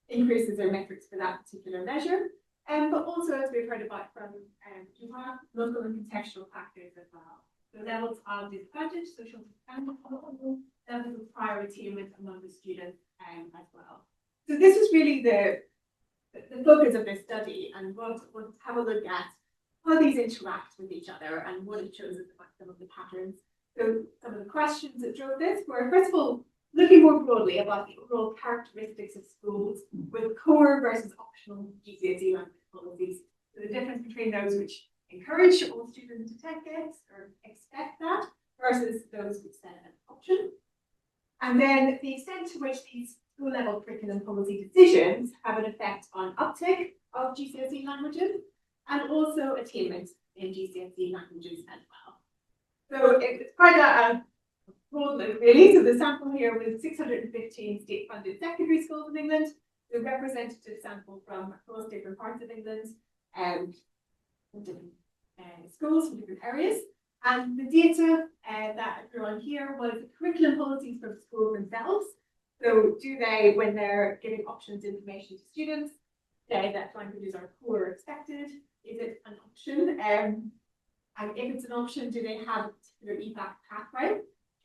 increases their metrics for that particular measure. But also, as we've heard about from Juha, local and contextual factors as well. So levels of disadvantage, social disadvantage, levels of prior attainment among the students as well. So this is really the focus of this study, and we'll have a look at how these interact with each other and what it shows us about some of the patterns. So some of the questions that drove this were, first of all, looking more broadly about the overall characteristics of schools with core versus optional GCSE language policies. So the difference between those which encourage all students to take it or expect that versus those which set an option. And then the extent to which these school level curriculum policy decisions have an effect on uptake of GCSE languages and also attainment in GCSE languages as well. So it's quite a broad look really. So the sample here was 615 state funded secondary schools in England, the representative sample from across different parts of England and different schools from different areas. And the data that I drew on here was the curriculum policies for schools themselves. So do they, when they're giving options information to students, say that languages are core or expected? Is it an option? And if it's an option, do they have a particular EVAC pathway?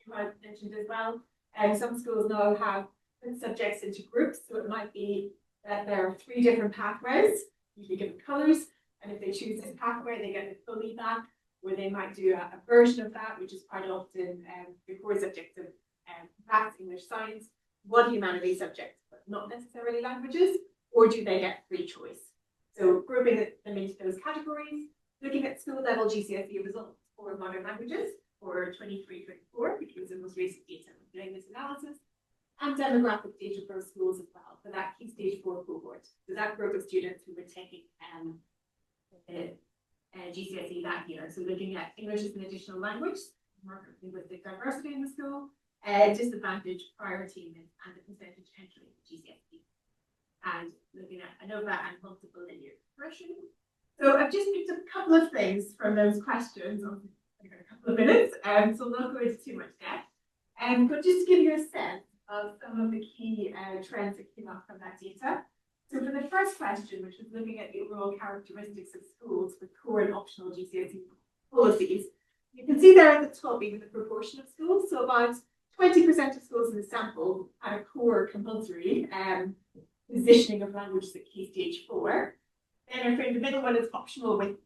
You might have mentioned as well. Some schools now have put subjects into groups, so it might be that there are 3 different pathways, usually given colours, and if they choose this pathway, they get a full EVAC, or they might do a version of that, which is quite often the core subjects of maths, English, science, 1 humanities subject, but not necessarily languages, or do they get free choice? So grouping them into those categories, looking at school level GCSE results for modern languages for 23-24, which was the most recent data doing this analysis, and demographic data for schools as well, for that key stage 4 cohort. So that group of students who were taking GCSE that year. So looking at English as an additional language, marker linguistic diversity in the school, disadvantage, priority, and the percentage entry in GCSE. And looking at ANOVA and multiple linear regression. So I've just picked up a couple of things from those questions on a couple of minutes, so I'm not going into too much depth. But just to give you a sense of some of the key trends that came up from that data. So for the first question, which was looking at the overall characteristics of schools with core and optional GCSE policies, you can see there at the top even the proportion of schools. So about 20% of schools in the sample had a core compulsory positioning of languages at key stage 4. Then for the middle one is optional with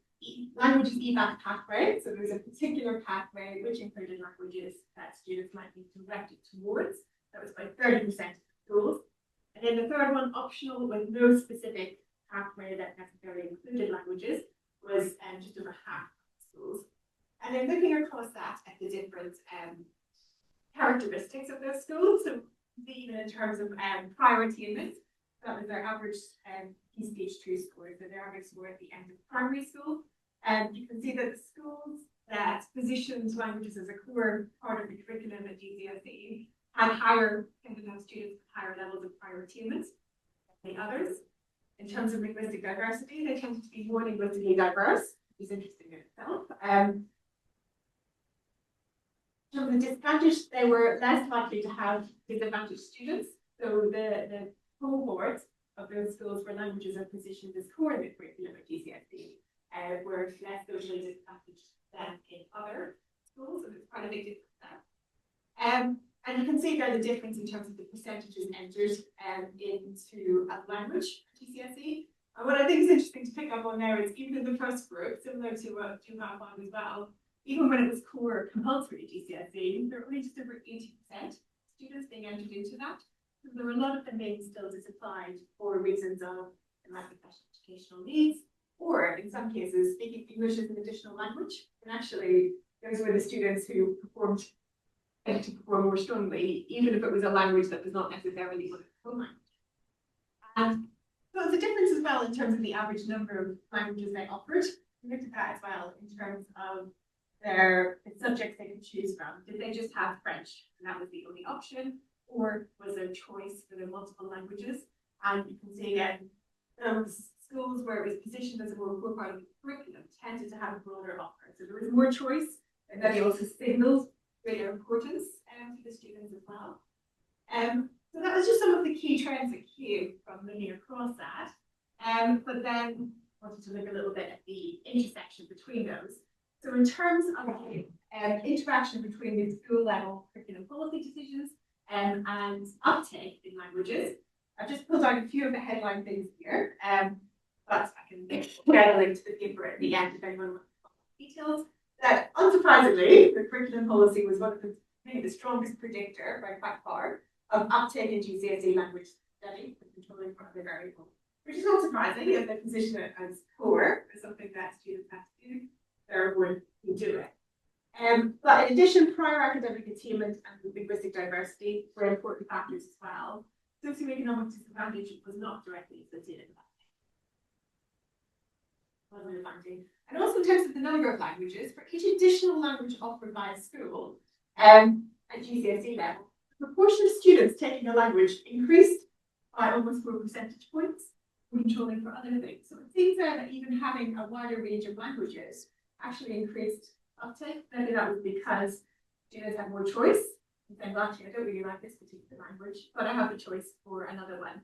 languages EVAC pathway. So there's a particular pathway which included languages that students might be directed towards. That was about 30% of schools. And then the third one, optional with no specific pathway that necessarily included languages, was just over half of schools. And then looking across that at the different characteristics of those schools, so even in terms of priority in this, that was their average key stage 2 score, so their average score at the end of primary school. And you can see that the schools that positioned languages as a core part of the curriculum at GCSE had higher, tended to have students with higher levels of prior attainment than the others. In terms of linguistic diversity, they tended to be more linguistically diverse, which is interesting in itself. In terms of disadvantage, they were less likely to have disadvantaged students. So the cohort of those schools where languages are positioned as core in the curriculum at GCSE were less socially disadvantaged than in other schools, so it's quite a big difference there. And you can see there the difference in terms of the percentages entered into a language at GCSE. And what I think is interesting to pick up on there is even in the first group, similar to what you have found as well, even when it was core compulsory GCSE, there were only just over 80% students being entered into that. So there were a lot of them being still disapplied for reasons of lack of special educational needs, or in some cases, speaking English as an additional language. And actually, those were the students who tended to perform more strongly, even if it was a language that was not necessarily one of their home language. And so there's a difference as well in terms of the average number of languages they offered. We looked at that as well in terms of the subjects they could choose from. Did they just have French and that was the only option? Or was there choice for the multiple languages? And you can see again, those schools where it was positioned as a more core part of the curriculum tended to have a broader offer. So there was more choice, and then they also signaled greater importance to the students as well. So that was just some of the key trends that came from looking across that. But then wanted to look a little bit at the intersection between those. So in terms of the interaction between the school level curriculum policy decisions and uptake in languages, I've just pulled out a few of the headline things here, but I can share a link to the paper at the end if anyone wants details. That unsurprisingly, the curriculum policy was one of the, maybe the strongest predictor by quite far of uptake in GCSE language study for controlling for other variables, which is not surprising if they position it as core, as something that students have to do, they're going to do it. But in addition, prior academic attainment and linguistic diversity were important factors as well. Socioeconomic disadvantage was not directly associated with that. And also in terms of the number of languages, for each additional language offered by a school at GCSE level, the proportion of students taking a language increased by almost 4 percentage points, controlling for other things. So it seems there that even having a wider range of languages actually increased uptake. Maybe that was because students had more choice, and saying, well, actually, I don't really like this particular language, but I have a choice for another one.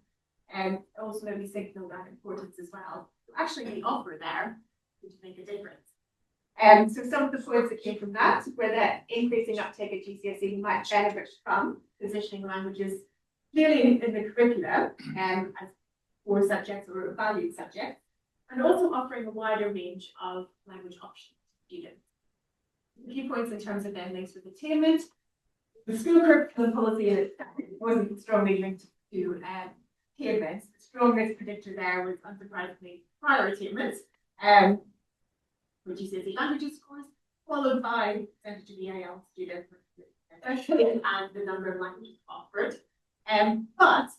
And also maybe signal that importance as well. Actually, the offer there would make a difference. So some of the points that came from that were that increasing uptake at GCSE might benefit from positioning languages clearly in the curricula as core subjects or valued subjects, and also offering a wider range of language options to students. The key points in terms of then links with attainment. The school curriculum policy wasn't strongly linked to attainments. The strongest predictor there was unsurprisingly prior attainments, for GCSE languages scores, followed by percentage of EAL students and the number of languages offered. But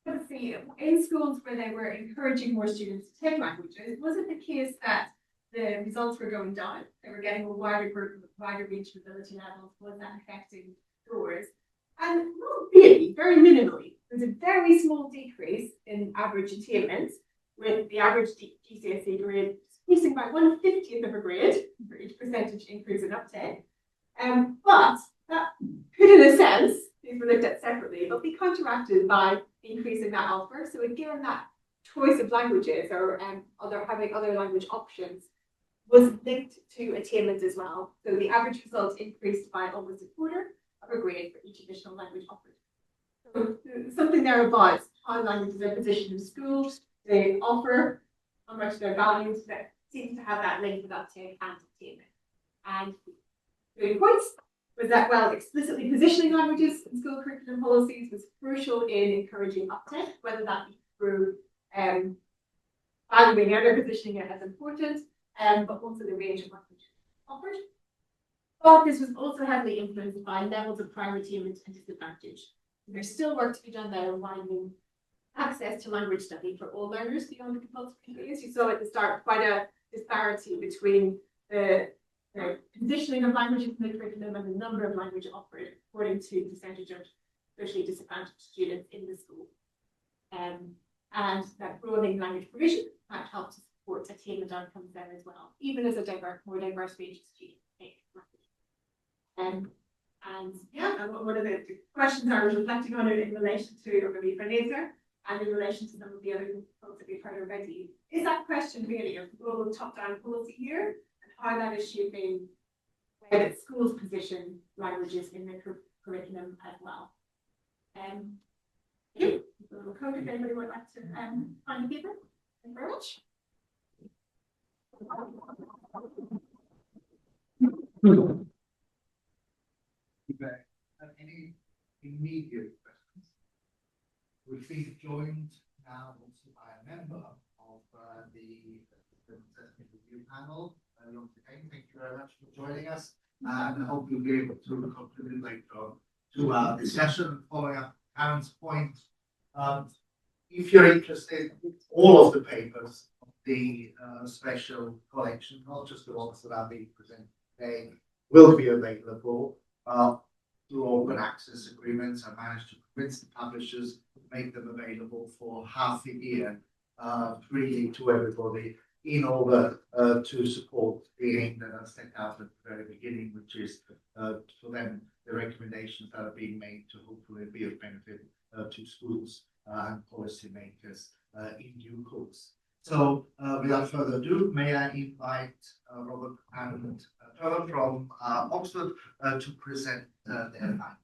let's see, in schools where they were encouraging more students to take languages, was it the case that the results were going down? They were getting a wider group, wider range of ability levels. Was that affecting scores? And not really, very minimally. There's a very small decrease in average attainments, with the average GCSE grade increasing by 1/50th of a grade for each percentage increase in uptake. But that could, in a sense, these were looked at separately, but be counteracted by increasing that offer. So again, that choice of languages or having other language options was linked to attainment as well. So the average results increased by almost a quarter of a grade for each additional language offered. So something there about how languages are positioned in schools, they offer, how much they're valued, that seems to have that link with uptake and attainment. And the points was that, well, explicitly positioning languages in school curriculum policies was crucial in encouraging uptake, whether that be through valuing it or positioning it as important, but also the range of languages offered. But this was also heavily influenced by levels of prior attainment and disadvantage. There's still work to be done there in widening access to language study for all learners beyond the compulsory phase. You saw at the start quite a disparity between the positioning of languages in the curriculum and the number of language offered according to the percentage of socially disadvantaged students in the school. And that broadening language provision might help to support attainment outcomes there as well, even as a more diverse range of students take language. And yeah, one of the questions I was reflecting on it in relation to maybe Vanessa and in relation to some of the other folks that we've heard already, is that question really of global top-down policy here and how that is shaping where that schools position languages in their curriculum as well. Thank you. Code, if anybody would like to find the paper. Thank you very much. Any immediate questions? We've been joined now also by a member of the assessment review panel. Thank you very much for joining us, and I hope you'll be able to contribute later to our discussion. Following up Karen's point, if you're interested, all of the papers of the special collection, not just the ones that are being presented today, will be available through open access agreements. I managed to convince the publishers to make them available for half a year, freely to everybody, in order to support the aim that I set out at the very beginning, which is for them the recommendations that are being made to hopefully be of benefit to schools and policymakers in due course. So without further ado, may I invite Robert and Trevor from Oxford to present their findings.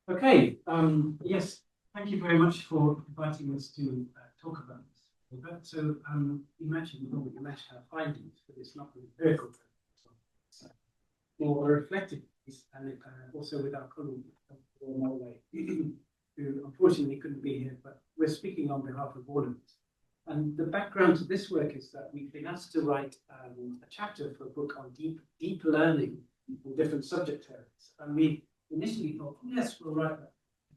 Okay, yes, thank you very much for inviting us to talk about this. So you mentioned our findings, but it's not empirical. More reflective, and also with our colleague, Norway, who unfortunately couldn't be here, but we're speaking on behalf of all of us. And the background to this work is that we've been asked to write a chapter for a book on deep learning in different subject areas. And we initially thought, yes, we'll write that.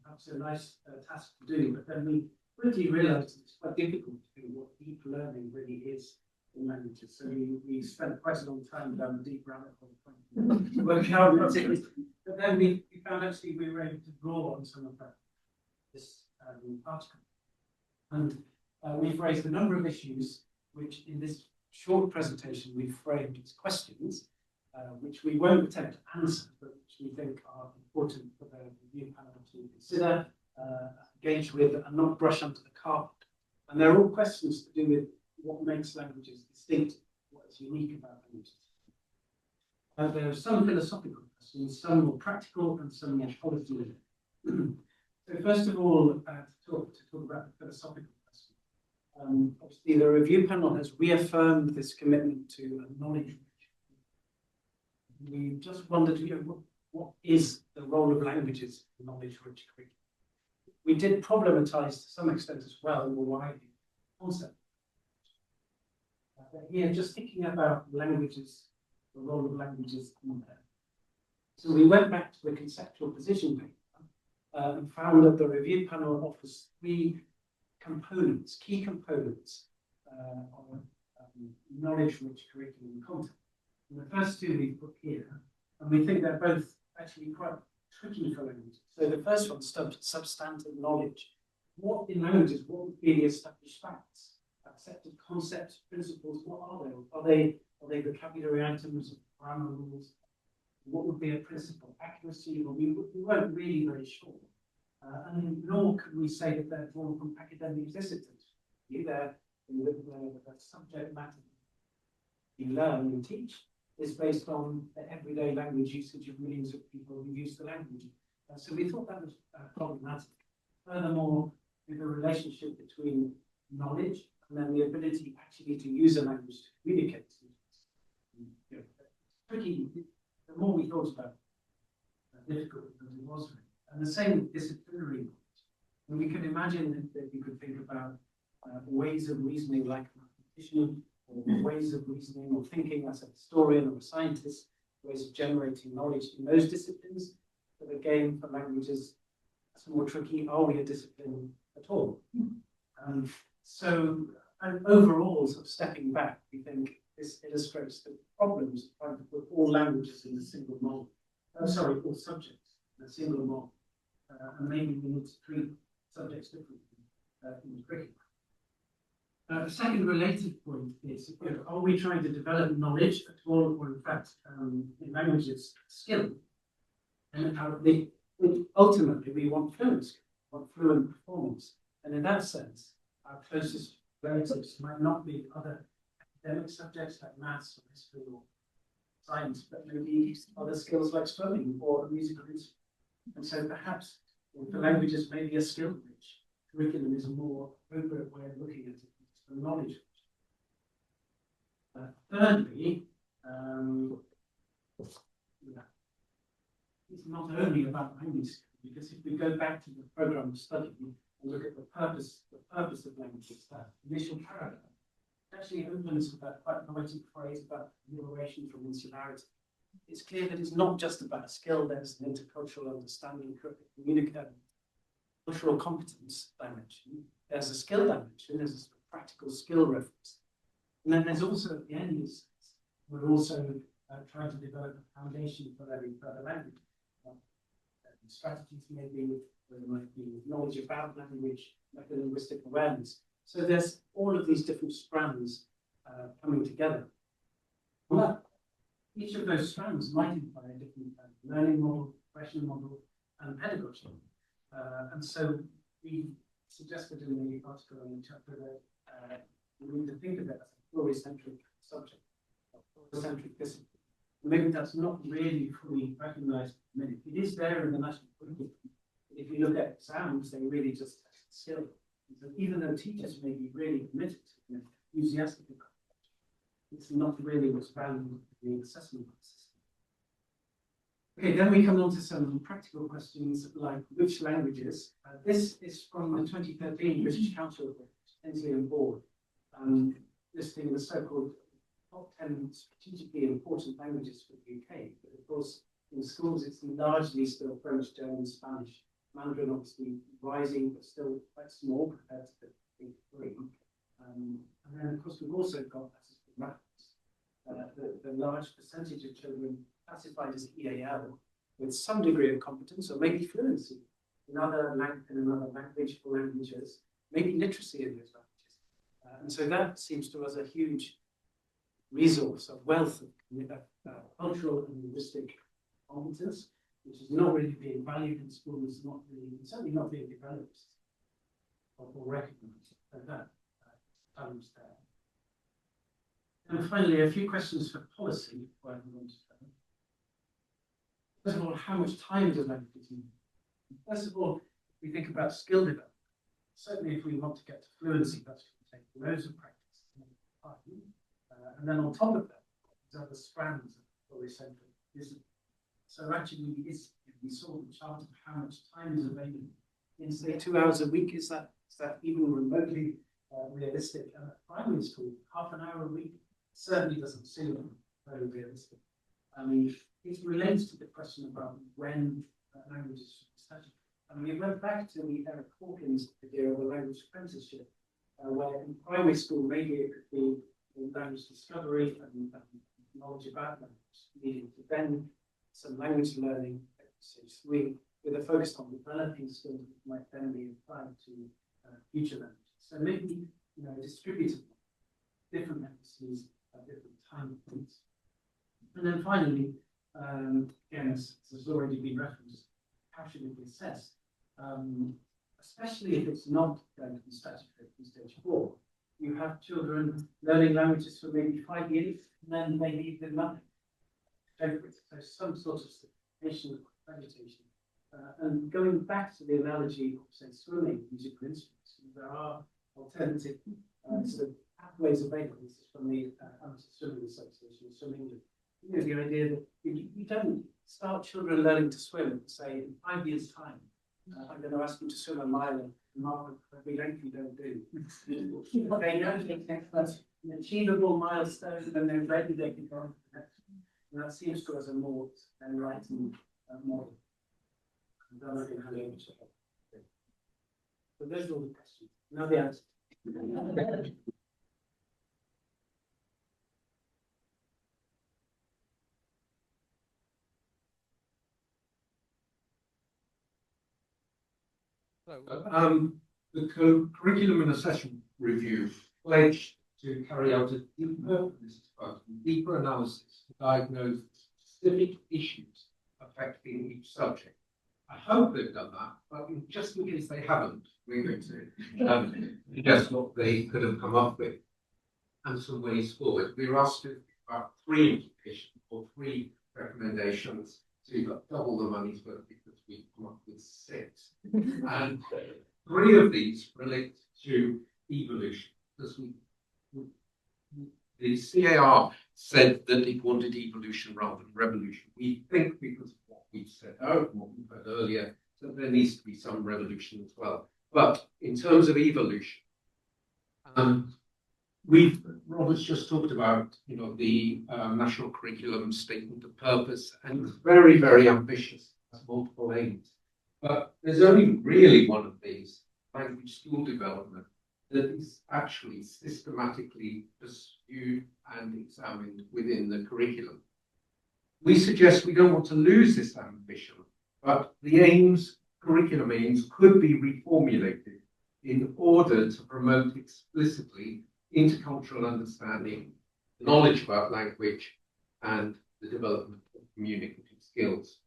That's a nice task to do, but then we quickly realized it's quite difficult to do what deep learning really is in languages. So we spent quite a long time down the deep rabbit hole trying to work out what it is. But then we found actually we were able to draw on some of that, this article. And we've raised a number of issues, which in this short presentation we've framed as questions, which we won't attempt to answer, but which we think are important for the review panel to consider, engage with, and not brush under the carpet. And they're all questions to do with what makes languages distinct, what is unique about languages. There are some philosophical questions, some more practical, and some more policy related. So first of all, to talk about the philosophical question. Obviously, the review panel has reaffirmed this commitment to a knowledge. We just wondered, what is the role of languages in knowledge-rich curriculum? We did problematize to some extent as well, more widely, the concept. But here, just thinking about languages, the role of languages in there. So we went back to the conceptual position paper and found that the review panel offers three components, key components of knowledge-rich curriculum content. And the first two we've put here, and we think they're both actually quite tricky for languages. So the first one, substantive knowledge. What in languages, what would be the established facts? Accepted concepts, principles, what are they? Are they vocabulary items, grammar rules? What would be a principle? Accuracy? Well, we weren't really very sure. And nor could we say that they're drawn from academic disciplines. Either the subject matter you learn and teach is based on the everyday language usage of millions of people who use the language. So we thought that was problematic. Furthermore, with the relationship between knowledge and then the ability actually to use a language to communicate. It's tricky. The more we thought about it, the difficult it was. And the same with disciplinary knowledge. And we could imagine that you could think about ways of reasoning like a mathematician, or ways of reasoning or thinking as a historian or a scientist, ways of generating knowledge in those disciplines. But again, for languages, it's more tricky. Are we a discipline at all? And overall, sort of stepping back, we think this illustrates the problems of trying to put all languages in a single model. All subjects in a single model. And maybe we need to treat subjects differently in the curriculum. The second related point is, are we trying to develop knowledge at all, or in fact, in languages, skill? And ultimately, we want fluent skill, we want fluent performance. And in that sense, our closest relatives might not be other academic subjects like maths or history or science, but maybe other skills like swimming or a musical instrument. And so perhaps for languages, maybe a skill-rich curriculum is a more appropriate way of looking at it. The knowledge. Thirdly, it's not only about language, because if we go back to the program of study and look at the purpose of languages, that initial paragraph, it actually opens with that quite poetic phrase about liberation from insularity. It's clear that it's not just about a skill, there's an intercultural understanding, cultural competence dimension, there's a skill dimension, there's a practical skill reference. And then there's also, at the end, we're also trying to develop a foundation for every further language. Strategies maybe, there might be knowledge about language, meta-linguistic awareness. So there's all of these different strands coming together. Well, each of those strands might imply a different learning model, professional model, and pedagogy. And so we suggested in the article in the chapter that we need to think of it as a pluricentric subject, a pluricentric discipline. maybe that's not really fully recognised. I mean, it is there in the national curriculum. If you look at exams, they really just test skill. So even though teachers may be really committed to it, enthusiastic about it, it's not really what's valued in the assessment system. Okay, then we come on to some practical questions like which languages. This is from the 2013 British Council report, Ensley and Board, listing the so-called top 10 strategically important languages for the UK. But of course, in schools, it's largely still French, German, Spanish. Mandarin obviously rising, but still quite small compared to the big three. And then, of course, we've also got, as is referenced, the large percentage of children classified as EAL with some degree of competence or maybe fluency in another language or languages, maybe literacy in those languages. And so that seems to us a huge resource of wealth of cultural and linguistic competence, which is not really being valued in schools, not really, certainly not being developed or recognized. So that challenge there. And finally, a few questions for policy. First of all, how much time does languages need? First of all, if we think about skill development, certainly if we want to get to fluency, that's going to take loads of practice. And then on top of that, there's other strands of polycentric, isn't it? So actually, if we saw the chart of how much time is available in, say, 2 hours a week, is that even remotely realistic? And at primary school, half an hour a week certainly doesn't seem very realistic. I mean, it relates to the question about when languages should be studied. And we went back to the Eric Hawkins idea of a language apprenticeship, where in primary school, maybe it could be language discovery and knowledge about language, leading to then some language learning at stage 3, with a focus on developing skills that might then be applied to future languages. So maybe, distributed different emphases at different time points. And then finally, again, as has already been referenced, how should it be assessed? Especially if it's not going to be statutory in stage 4. You have children learning languages for maybe 5 years, and then they leave with nothing. So some sort of certification or accreditation. And going back to the analogy of, say, swimming, musical instruments, there are alternative sort of pathways available. This is from the Amateur Swimming Association of Swimming. The idea that you don't start children learning to swim and say, in 5 years' time, I'm going to ask you to swim a mile and mark every length you don't do. They know that's an achievable milestone, and they're ready, they can go on to the next one. And that seems to us a more enlightened model. And then I can hand over to her. So those are all the questions. Now the answer. The curriculum and assessment review pledged to carry out a deeper analysis to diagnose specific issues affecting each subject. I hope they've done that, but just in case they haven't, we're going to suggest what they could have come up with and some ways forward. We were asked about 3 implications or 3 recommendations to double the money's worth because we've come up with 6. And 3 of these relate to evolution. Because the CAR said that it wanted evolution rather than revolution. We think, because of what we've said out, what we've heard earlier, that there needs to be some revolution as well. But in terms of evolution, Robert's just talked about, the national curriculum statement of purpose, and it's very, very ambitious. It has multiple aims. But there's only really one of these, language school development, that is actually systematically pursued and examined within the curriculum. We suggest we don't want to lose this ambition, but the curriculum aims could be reformulated in order to promote explicitly intercultural understanding, knowledge about language, and the development of communicative skills.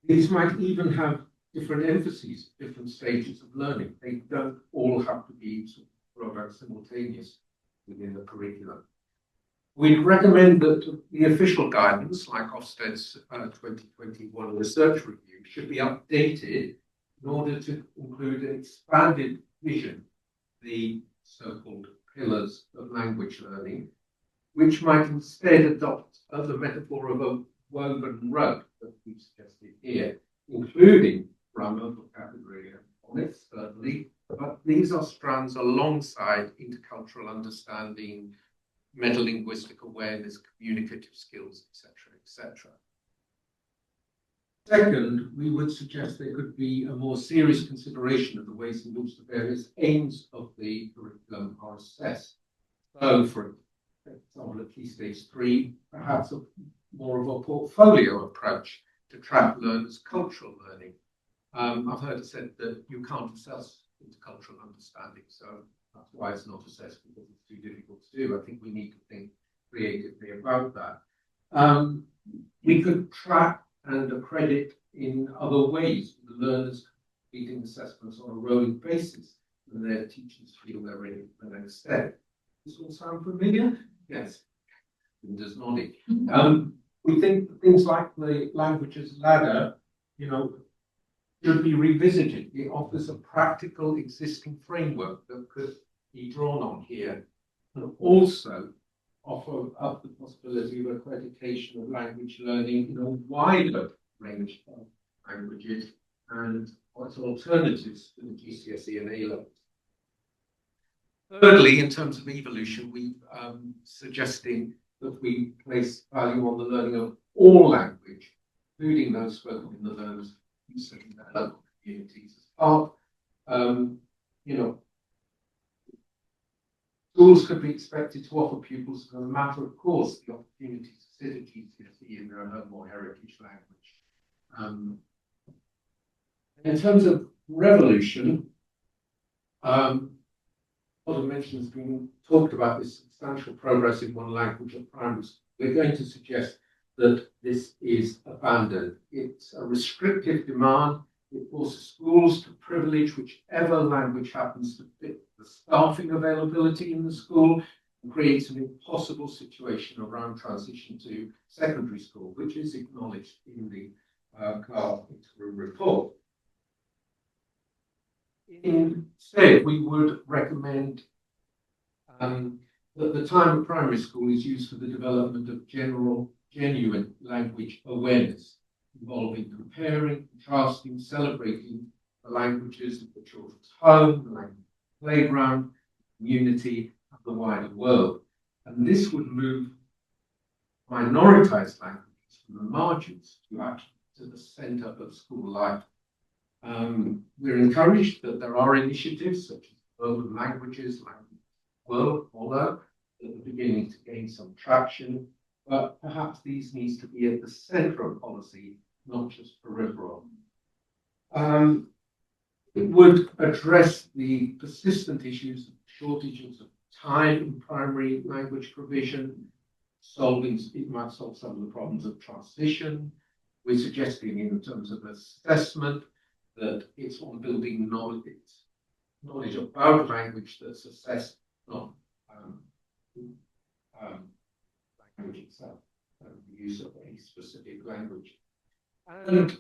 These might even have different emphases, different stages of learning. They don't all have to be brought out simultaneous within the curriculum. We'd recommend that the official guidance, like Ofsted's 2021 research review, should be updated in order to include an expanded vision, the so-called pillars of language learning, which might instead adopt the metaphor of a woven rope that we've suggested here, including grammar, vocabulary, and phonics, certainly, but these are strands alongside intercultural understanding, metalinguistic awareness, communicative skills, etc., etc. Second, we would suggest there could be a more serious consideration of the ways in which the various aims of the curriculum are assessed. So, for example, at Key Stage 3, perhaps more of a portfolio approach to track learners' cultural learning. I've heard it said that you can't assess intercultural understanding, so that's why it's not assessed, because it's too difficult to do. I think we need to think creatively about that. We could track and accredit in other ways the learners completing assessments on a rolling basis, and their teachers feel they're ready for the next step. Does this all sound familiar? Yes. Linda's nodding. We think that things like the languages ladder, should be revisited. It offers a practical existing framework that could be drawn on here, and also offer up the possibility of accreditation of language learning in a wider range of languages and as alternatives to the GCSE and A levels. Thirdly, in terms of evolution, we're suggesting that we place value on the learning of all language, including those spoken in the learners' local communities as part. Schools could be expected to offer pupils, as a matter of course, the opportunity to sit at GCSE in their home or heritage language. In terms of revolution, a lot of mention has been talked about this substantial progress in one language at primary school. We're going to suggest that this is abandoned. It's a restrictive demand. It forces schools to privilege whichever language happens to fit the staffing availability in the school, and creates an impossible situation around transition to secondary school, which is acknowledged in the CLAR interim report. Instead, we would recommend that the time of primary school is used for the development of genuine language awareness, involving comparing, contrasting, celebrating the languages of the children's home, the language playground, community, and the wider world. And this would move minoritized languages from the margins to the center of school life. We're encouraged that there are initiatives such as World of Languages, World, that are beginning to gain some traction, but perhaps these need to be at the center of policy, not just peripheral. It would address the persistent issues of shortages of time in primary language provision. It might solve some of the problems of transition. We're suggesting in terms of assessment that it's on building knowledge about language that's assessed, not language itself, the use of a specific language. And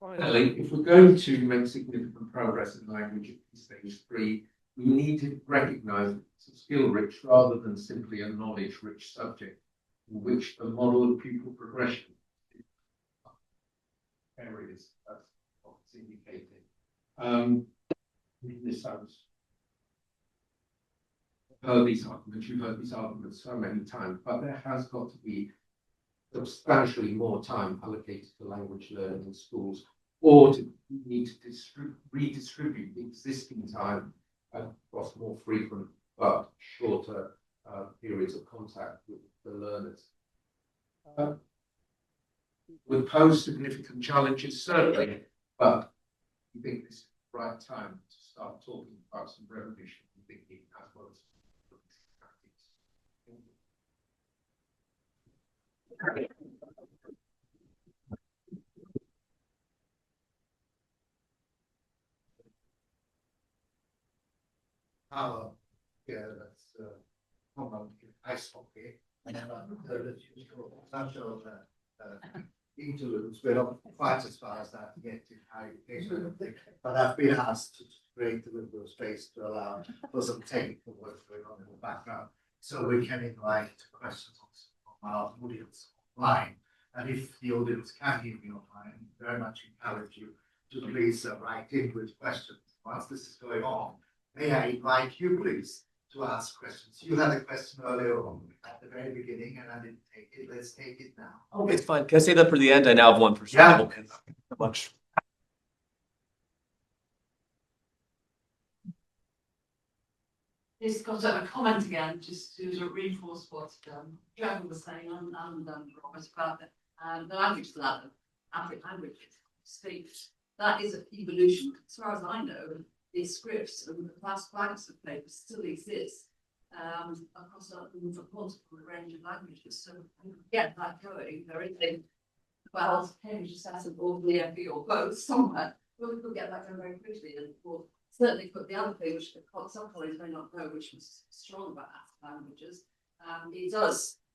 finally, if we're going to make significant progress in language at stage 3, we need to recognize it's a skill-rich rather than simply a knowledge-rich subject in which the model of pupil progression areas, that's what it's indicating. This sounds, you've heard these arguments so many times, but there has got to be substantially more time allocated to language learning in schools, or to need to redistribute the existing time across more frequent but shorter periods of contact with the learners. Would pose significant challenges, certainly, but we think this is the right time to start talking about some revolution in thinking as well as Yeah, that's common. ice hockey. The social interludes, we're not quite as far as that yet in higher education, but I've been asked to create a little space to allow for some technical work going on in the background, so we can invite questions from our audience online. And if the audience can hear me online, I very much encourage you to please write in with questions. Once this is going on, may I invite you, please, to ask questions. You had a question earlier on at the very beginning, and I didn't take it. Let's take it now. Oh, it's fine. Can I say that for the end? I now have one for Yeah. Thank you so much. Just got a comment again, just to reinforce what Trevor was saying and Robert about the language ladder, African languages, states. That is an evolution. As far as I know, the scripts and the class flags of papers still exist across a multiple range of languages. So get that going. There is a Cambridge assessment or the FE or both somewhere. But we could get that going very quickly, and we'll certainly put the other thing, which some colleagues may not know, which was strong about African languages.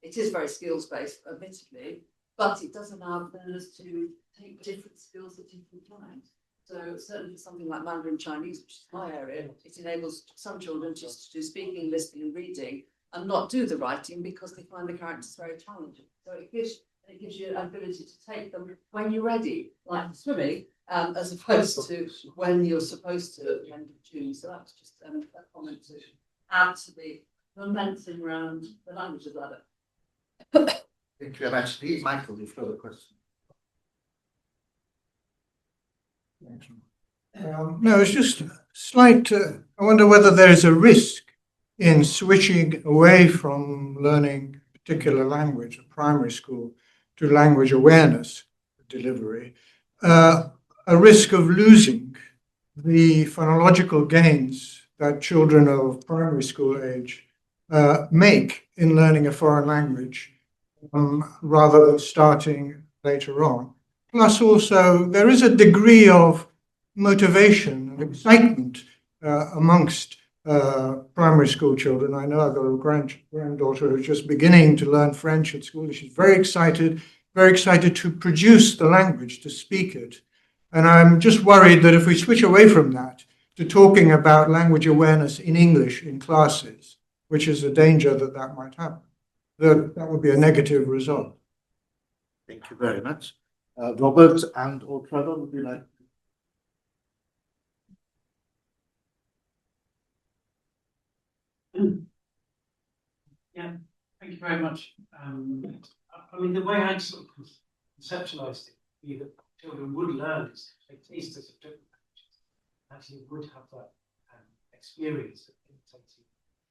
It is very skills based, admittedly, but it does allow learners to take different skills at different times. So certainly for something like Mandarin Chinese, which is my area, it enables some children just to do speaking, listening, and reading, and not do the writing because they find the characters very challenging. So it gives you an ability to take them when you're ready, like swimming, as opposed to when you're supposed to at the end of June. So that's just a comment to add to the momentum around the languages ladder. Thank you very much. Michael, you've got a question. No, it's just slight. I wonder whether there is a risk in switching away from learning a particular language at primary school to language awareness delivery. A risk of losing the phonological gains that children of primary school age make in learning a foreign language rather than starting later on. Plus also, there is a degree of motivation and excitement amongst primary school children. I know I've got a granddaughter who's just beginning to learn French at school. She's very excited to produce the language, to speak it. And I'm just worried that if we switch away from that to talking about language awareness in English in classes, which is a danger that might happen, that would be a negative result. Thank you very much. Robert and or Trevor, would you like? Yeah, thank you very much. I mean, the way I sort of conceptualized it would be that children would learn is they taste us of different languages. Actually, would have that experience of imitating,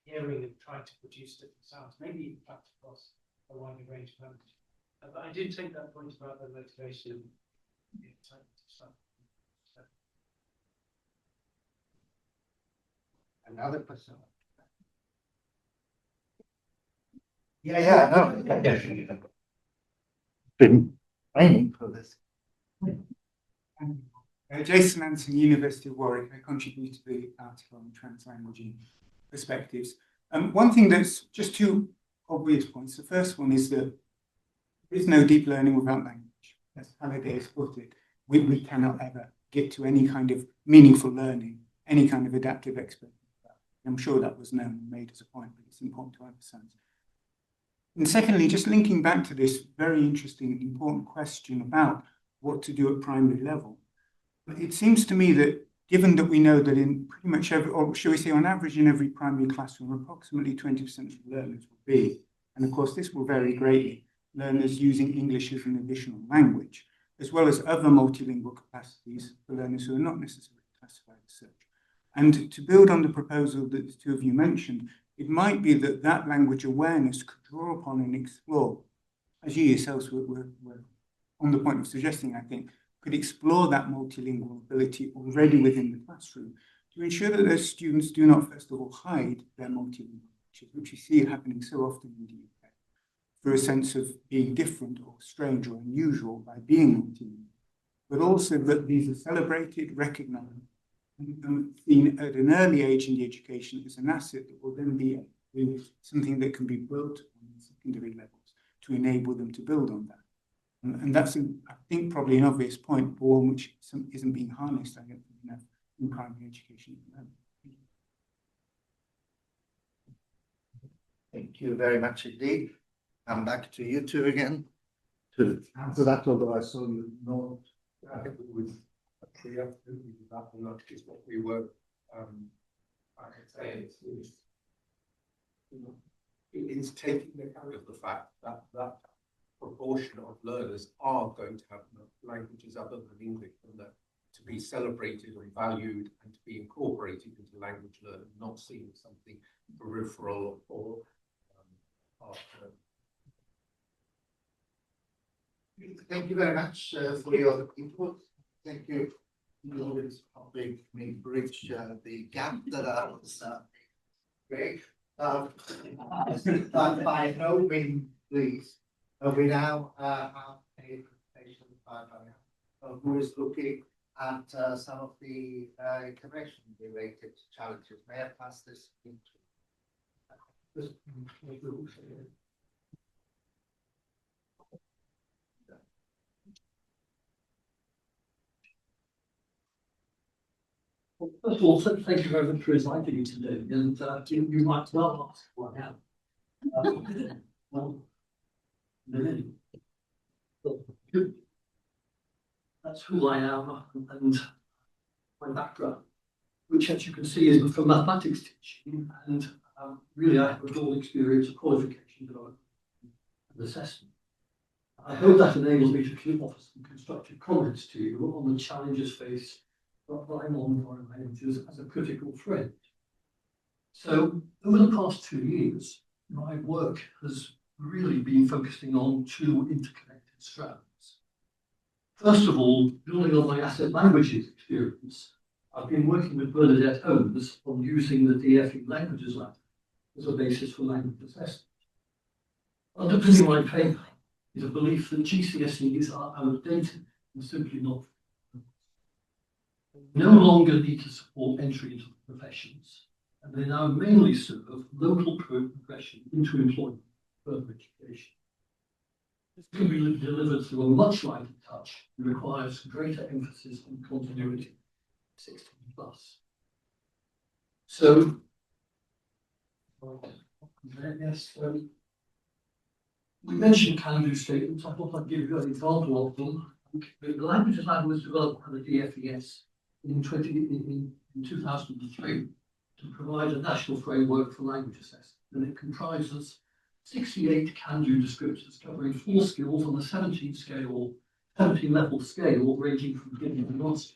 hearing and trying to produce different sounds, maybe even perhaps across a wider range of languages. But I do take that point about the motivation and the excitement of stuff. Another question. Yeah, no. Been training for this. Jason Anson, University of Warwick. I contribute to the article on translanguage perspectives. One thing that's just two obvious points. The first one is that there is no deep learning without language. As Halliday has put it, we cannot ever get to any kind of meaningful learning, any kind of adaptive experience. I'm sure that was known and made as a point, but it's important to emphasize. And secondly, just linking back to this very interesting and important question about what to do at primary level, it seems to me that given that we know that in pretty much every, or shall we say on average in every primary classroom, approximately 20% of the learners will be, and of course this will vary greatly, learners using English as an additional language, as well as other multilingual capacities for learners who are not necessarily classified as such. And to build on the proposal that the two of you mentioned, it might be that that language awareness could draw upon and explore, as you yourselves were on the point of suggesting, I think, could explore that multilingual ability already within the classroom to ensure that those students do not, first of all, hide their multilingual features, which we see happening so often in the UK, through a sense of being different or strange or unusual by being multilingual, but also that these are celebrated, recognized, and seen at an early age in the education as an asset that will then be with something that can be built on secondary levels to enable them to build on that. And that's, I think, probably an obvious point, but one which isn't being harnessed, I don't think, enough in primary education at the moment. Thank you very much indeed. I'm back to you two again to answer that, although I saw you know. I think we would agree absolutely with that, and that is what we were, I can say, it is taking account of the fact that that proportion of learners are going to have languages other than English, and that to be celebrated and valued and to be incorporated into language learning, not seen as something peripheral or after. Thank you very much for your input. Thank you. You always helping me bridge the gap that I was great. By no means, please. We now have a presentation by who is looking at some of the integration-related challenges. May I pass this into? Well, first of all, thank you very much for inviting me today, and you might well ask who I am. Well, that's who I am and my background, which, as you can see, is from mathematics teaching, and really I have a broad experience of qualification development and assessment. I hope that enables me to offer some constructive comments to you on the challenges faced by non-foreign languages as a critical thread. So, over the past 2 years, my work has really been focusing on two interconnected strands. First of all, building on my asset languages experience, I've been working with Bernadette Holmes on using the DFE Languages Lab as a basis for language assessment. Underpinning my paper is a belief that GCSEs are outdated and simply not no longer need to support entry into the professions, and they now mainly serve local progression into employment and further education. This can be delivered through a much lighter touch and requires greater emphasis on continuity, 16+. So, yes, we mentioned can-do statements. I thought I'd give you an example of them. The Languages Lab was developed by the DFES in 2003 to provide a national framework for language assessment, and it comprises 68 can-do descriptors covering 4 skills on a 17-level scale ranging from beginning to master.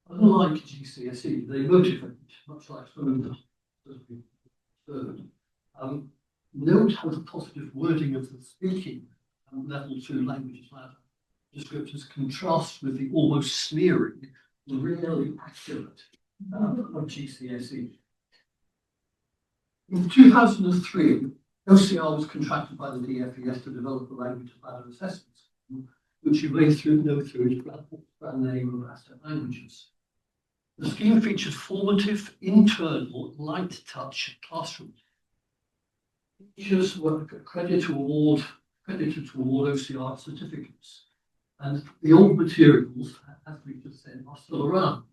Unlike GCSE, they motivate, much like some of the third. Note how the positive wording of the speaking level 2 languages ladder descriptors contrast with the almost sneering, really accurate of GCSE. In 2003, OCR was contracted by the DFES to develop the language ladder assessment scheme, which you may know through its brand name of Asset Languages. The scheme featured formative, internal, light touch classroom. Teachers were accredited to award OCR certificates, and the old materials, as we just said, are still around.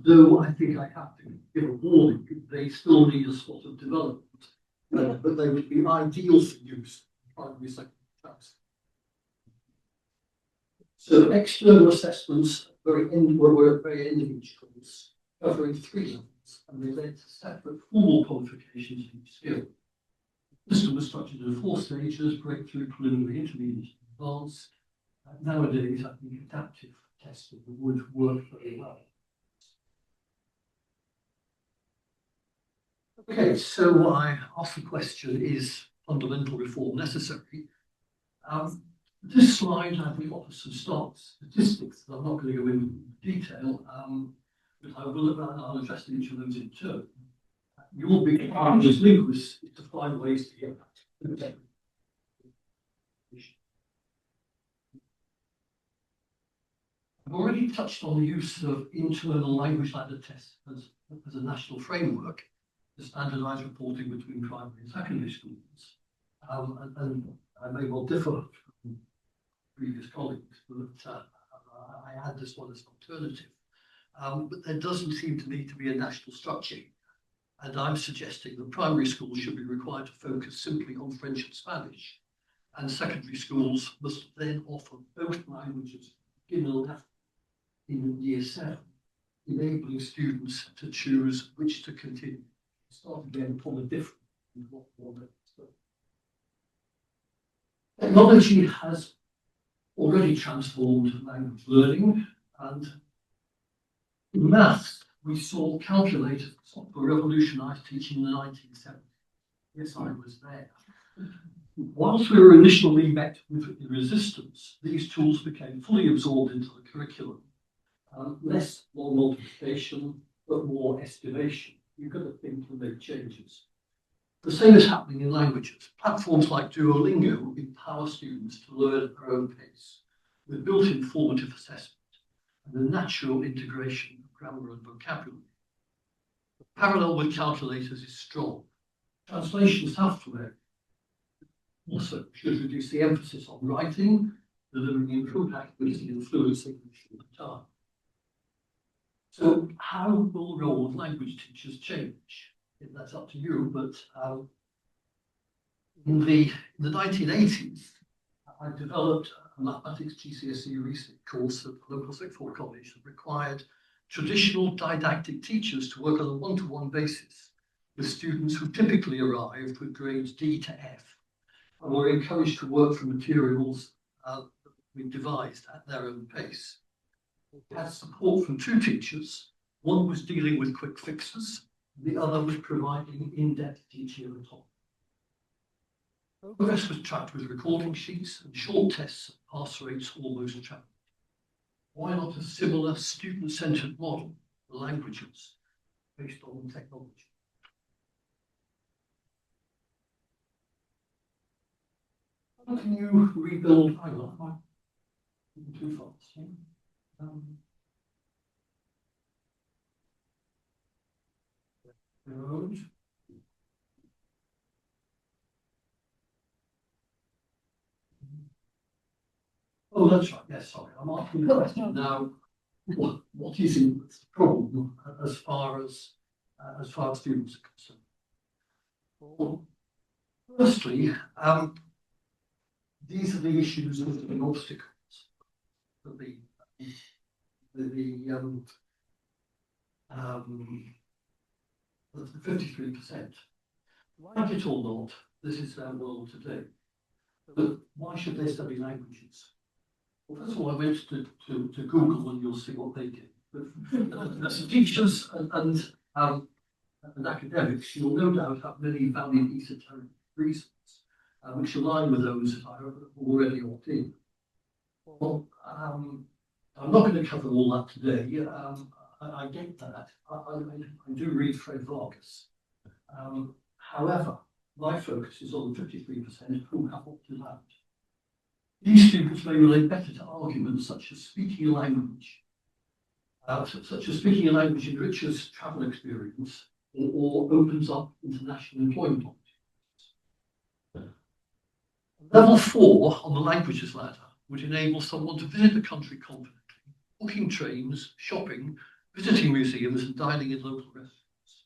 Though I think I have to give a warning, they still need a sort of development, but they would be ideal for use in primary secondary tracks. So external assessments were at very end of each course, covering 3 levels, and they led to separate formal qualifications in each skill. The system was structured in 4 stages: breakthrough, preliminary, intermediate, and advanced. Nowadays, I think adaptive testing would work very well. Okay, so I ask the question, is fundamental reform necessary? This slide, I think, offers some statistics that I'm not going to go into detail, but I'll address each of those in turn. Your big challenge as linguists is to find ways to get that. I've already touched on the use of internal language ladder tests as a national framework. the standardised reporting between primary and secondary schools. And I may well differ from previous colleagues, but I had this one as an alternative. But there doesn't seem to need to be a national structure. And I'm suggesting that primary schools should be required to focus simply on French and Spanish. And secondary schools must then offer both languages in year 7, enabling students to choose which to continue. Start again from a different order. Technology has already transformed language learning, and in maths, we saw calculators revolutionise teaching in the 1970s. Yes, I was there. Whilst we were initially met with resistance, these tools became fully absorbed into the curriculum. Less more multiplication, but more estimation. You've got to think and make changes. The same is happening in languages. Platforms like Duolingo empower students to learn at their own pace, with built-in formative assessment and the natural integration of grammar and vocabulary. The parallel with calculators is strong. Translation software also should reduce the emphasis on writing, delivering improved accuracy and fluency in short time. So how will the role of language teachers change? That's up to you, but in the 1980s, I developed a mathematics GCSE research course at the local sixth form college that required traditional didactic teachers to work on a one-to-one basis with students who typically arrived with grades D to F and were encouraged to work from materials that we devised at their own pace. We had support from 2 teachers. One was dealing with quick fixes, the other was providing in-depth teaching at the top. Progress was tracked with recording sheets and short tests at pass rates almost tracked. Why not a similar student-centred model for languages based on technology? How can you rebuild? Hang on, I'm too fast. Good. Oh, that's right. Yes, sorry. I'm asking the question now. What is the problem as far as students are concerned? Well, firstly, these are the issues of the obstacles that the 53%. Like it or not, this is our world today. But why should they study languages? Well, first of all, I went to Google and you'll see what they did. But as teachers and academics, you'll no doubt have many valid esoteric reasons which align with those that I already opt in. Well, I'm not going to cover all that today. I get that. I do read Fred Vargas. However, my focus is on the 53% who have opted out. These students may relate better to arguments such as speaking a language, enriches travel experience or opens up international employment opportunities. Level 4 on the languages ladder would enable someone to visit the country confidently, booking trains, shopping, visiting museums and dining in local restaurants.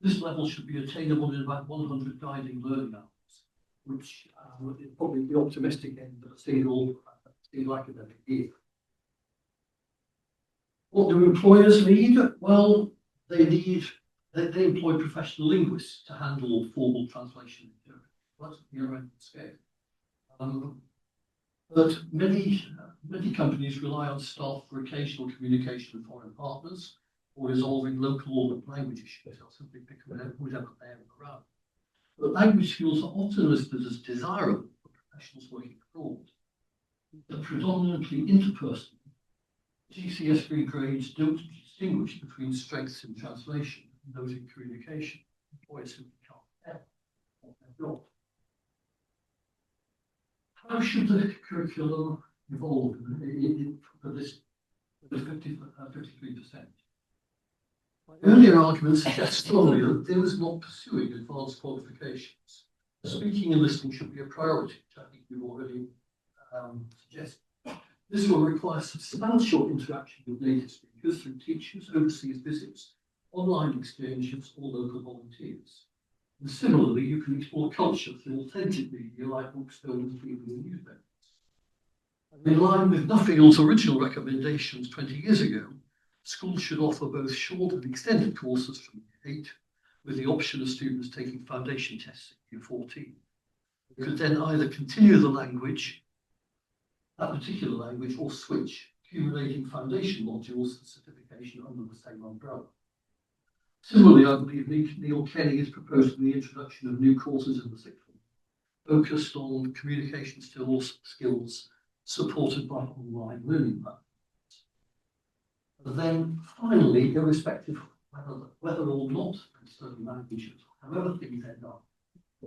This level should be attainable in about 100 guiding learning hours, which is probably the optimistic end of a single academic year. What do employers need? Well, they employ professional linguists to handle formal translation material. That's the year-end scale. But many companies rely on staff for occasional communication with foreign partners or resolving local language issues. They'll simply pick whatever they're around. But language skills are often listed as desirable for professionals working abroad. They're predominantly interpersonal. GCSE grades don't distinguish between strengths in translation and those in communication. Employers simply can't tell what they've got. How should the curriculum evolve for this 53%? My earlier argument suggests strongly that those not pursuing advanced qualifications, speaking and listening should be a priority, which I think you've already suggested. This will require substantial interaction with native speakers through teachers, overseas visits, online exchanges, or local volunteers. And similarly, you can explore culture through authentic media like books, films, TV, and newspapers. And in line with Nuffield's original recommendations 20 years ago, schools should offer both short and extended courses from year 8, with the option of students taking foundation tests in year 14. You could then either continue the language, that particular language, or switch, accumulating foundation modules for certification under the same umbrella. Similarly, I believe Neil Kenny is proposing the introduction of new courses in the sixth form, focused on communication skills supported by online learning platforms. And then finally, irrespective of whether or not they study languages, however things end up,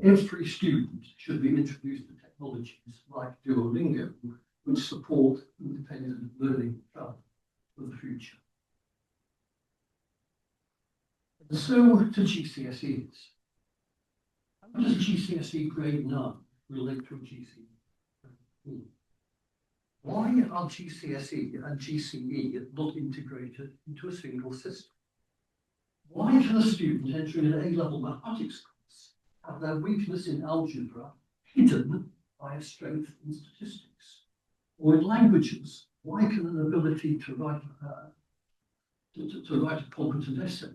every student should be introduced to technologies like Duolingo, which support independent learning for the future. And so to GCSEs. How does GCSE grade 9 relate to a GCSE? Why are GCSE and GCE not integrated into a single system? Why can a student entering an A-level mathematics course have their weakness in algebra hidden by a strength in statistics? Or in languages, why can an ability to write a competent essay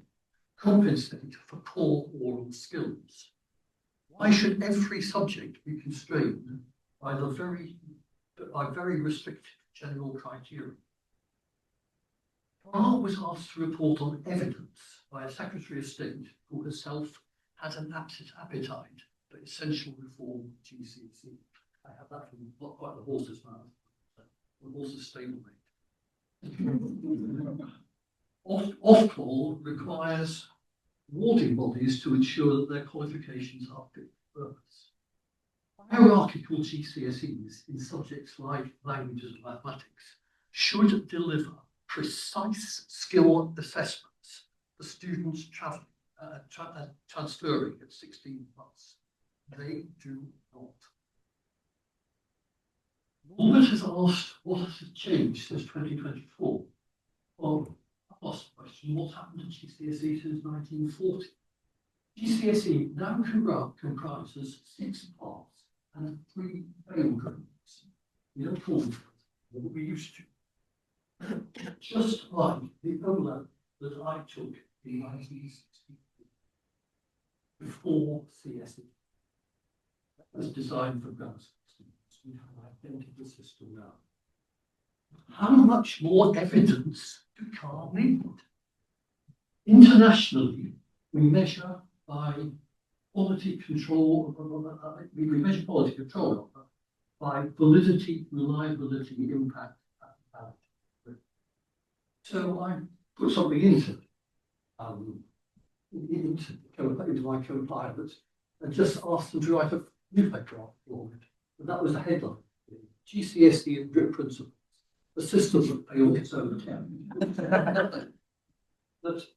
compensate for poor oral skills? Why should every subject be constrained by very restricted general criteria? Carl was asked to report on evidence by a Secretary of State who herself had an appetite for essential reform of GCSE. I have that from not quite the horse's mouth, the horse's stablemate. Ofqual requires awarding bodies to ensure that their qualifications are fit for purpose. Hierarchical GCSEs in subjects like languages and mathematics should deliver precise skill assessments for students transferring at 16 months. They do not. Norbert has asked what has changed since 2024. Well, I've asked the question, what's happened to GCSE since 1940? GCSE now comprises 6 parts and 3 fail grades. We don't call them what we used to. Just like the overlap that I took in 1960 before CSE. That was designed for grammar students. We have an identical system now. How much more evidence do Carl need? Internationally, we measure by quality control, we measure quality control by validity, reliability, impact, and validity. So I put something into my co-pilot and just asked them to write a newspaper article on it. And that was the headline: GCSE and drip principles, a system that failed its own attempt. But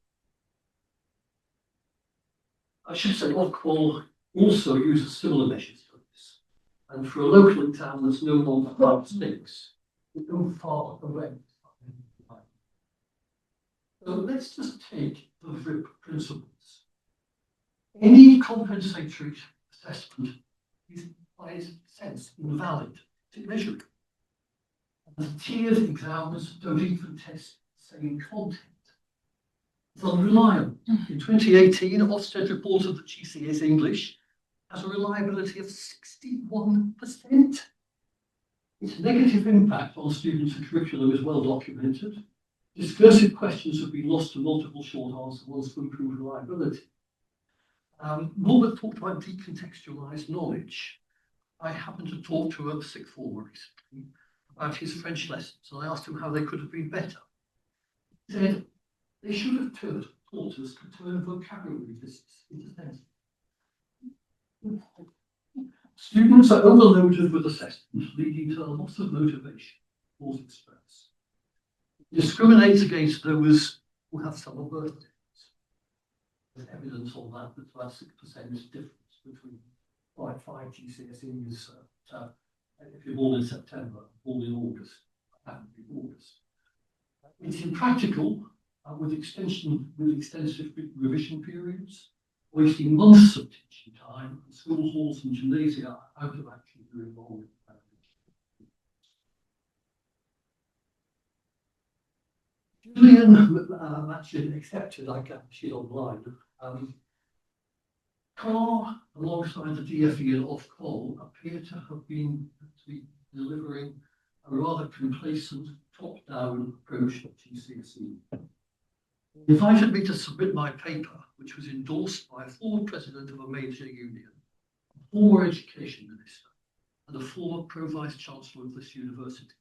I should say, Ofqual also uses similar measures for this. And for a local exam that's no longer 5-6, we go far away. So let's just take the drip principles. Any compensatory assessment is, by its sense, invalid to measure it. And the tiered exams don't even test the same content. It's unreliable. In 2018, Ofsted reported that GCSE English has a reliability of 61%. Its negative impact on students and curriculum is well documented. Discursive questions have been lost to multiple short answer ones to improve reliability. Norbert talked about decontextualized knowledge. I happened to talk to a sixth former recently about his French lessons, and I asked him how they could have been better. He said, they should have taught us to turn vocabulary lists into sentences. Students are overloaded with assessments, leading to a loss of motivation, causing stress. It discriminates against those who have summer birthdays. there's evidence on that, there's about 6% difference between five GCSEs, if you're born in September, born in August, happen to be August. It's impractical with extensive revision periods, wasting months of teaching time, and school halls and gymnasia are out of action during long. Julian Matchin accepted, I can she's online. CAR, alongside the DFE and Ofcol, appear to be delivering a rather complacent top-down approach to GCSE. He invited me to submit my paper, which was endorsed by a former president of a major union, a former education minister, and a former pro-vice chancellor of this university.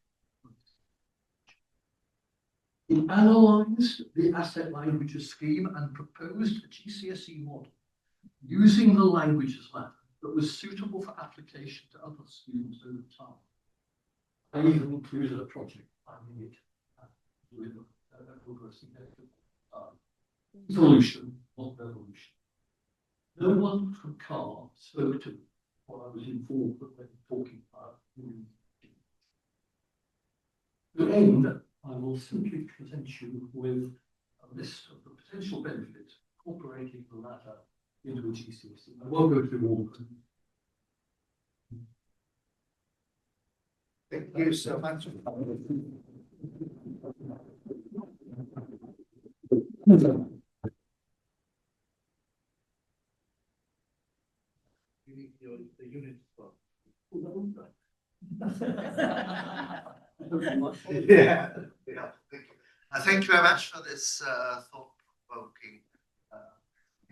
He analysed the asset languages scheme and proposed a GCSE model using the languages matter that was suitable for application to other students over time. I even included a project finding it over a significant time. Evolution, not revolution. No one from CAR spoke to me while I was involved when talking about to end, I will simply present you with a list of the potential benefits of incorporating the latter into a GCSE. I won't go through all of them. Thank you so much. The unit well. Yeah, thank you. Thank you very much for this thought-provoking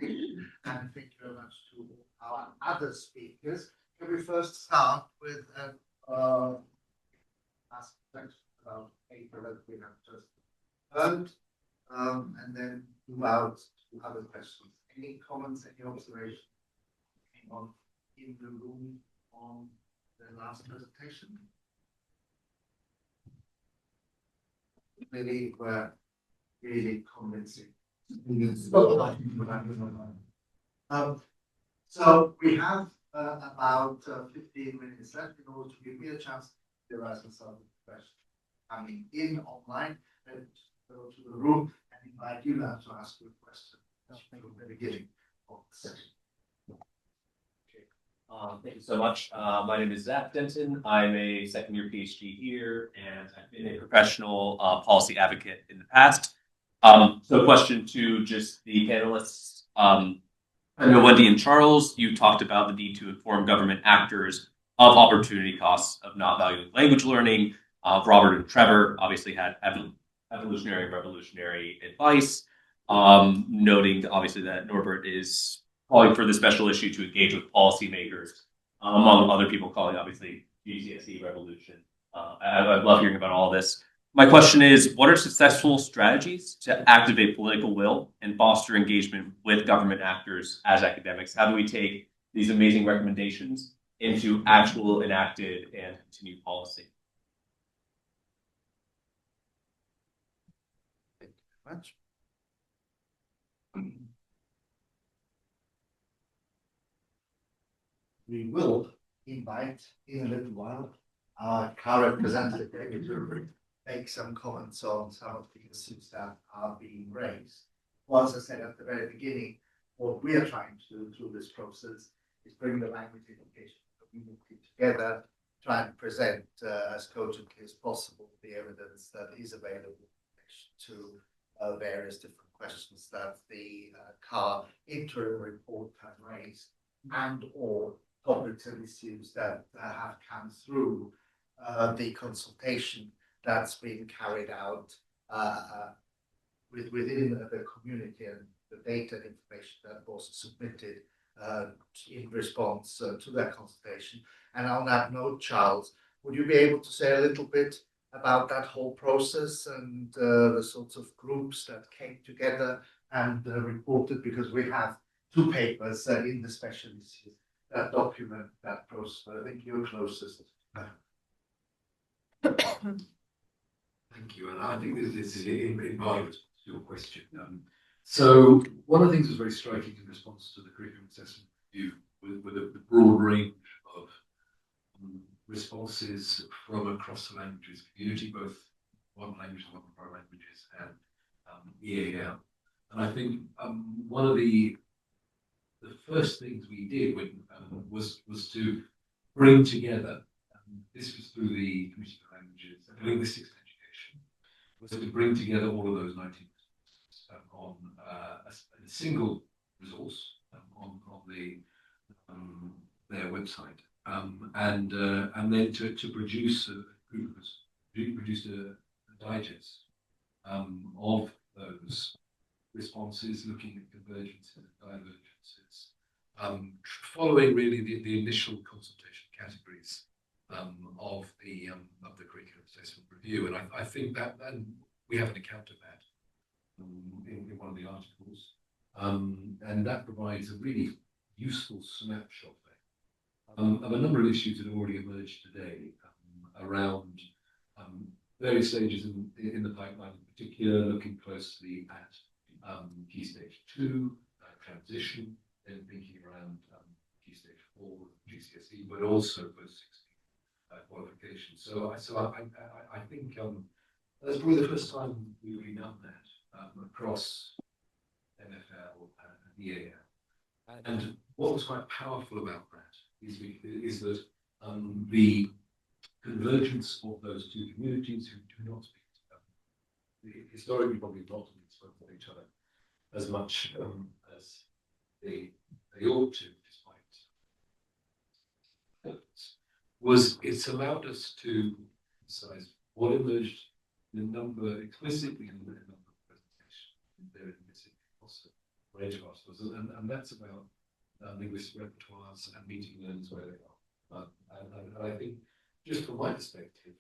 and thank you very much to our other speakers. Can we first start with aspects about paper that we have just heard, and then move out to other questions. Any comments, any observations on in the room on the last presentation? Maybe were really convincing. So we have about 15 minutes left in order to give me a chance to ask some questions coming in online and go to the room and invite you now to ask your question from the beginning of the session. Thank you so much. My name is Zach Denton. I'm a second year PhD here, and I've been a professional policy advocate in the past. So question to just the panelists. I know Wendy and Charles, you talked about the need to inform government actors of opportunity costs of not valuing language learning. Robert and Trevor obviously had evolutionary and revolutionary advice, noting obviously that Norbert is calling for the special issue to engage with policymakers, among other people calling obviously GCSE revolution. I'd love hearing about all this. My question is, what are successful strategies to activate political will and foster engagement with government actors as academics? How do we take these amazing recommendations into actual enacted and continued policy? Thank you very much. We will invite in a little while our current representative to make some comments on some of the issues that are being raised. Well, as I said at the very beginning, what we are trying to do through this process is bring the language education community together, try and present as cogently as possible the evidence that is available to various different questions that the CAR interim report has raised, and or topics and issues that have come through the consultation that's been carried out within the community, and the data and information that was submitted in response to that consultation. And on that note, Charles, would you be able to say a little bit about that whole process and the sorts of groups that came together and reported, because we have two papers in the special issues that document that process. I think you're closest. Thank you, and I think this is in part of your question. So one of the things that was very striking in response to the curriculum assessment review with the broad range of responses from across the languages community, both one language and one foreign languages and EAL. And I think one of the first things we did was to bring together, this was through the Committee for Languages and Linguistics and Education, was to bring together all of those 19 on a single resource on their website, and then to produce produced a digest of those responses, looking at convergences and divergences, following really the initial consultation categories of the curriculum assessment review, and I think that we have an account of that in one of the articles, and that provides a really useful snapshot of a number of issues that have already emerged today around various stages in the pipeline, in particular looking closely at Key Stage 2, transition, then thinking around Key Stage 4, GCSE, but also post-16 qualifications. So I think that's probably the first time we've really done that across NFL and EAL. And what was quite powerful about that is that the convergence of those two communities who do not speak together, historically probably not spoken to each other as much as they ought to, despite it's allowed us to emphasize what emerged in a number, explicitly in a number of presentations, there across a range of articles, and that's about linguistic repertoires and meeting learners where they are. And I think, just from my perspective,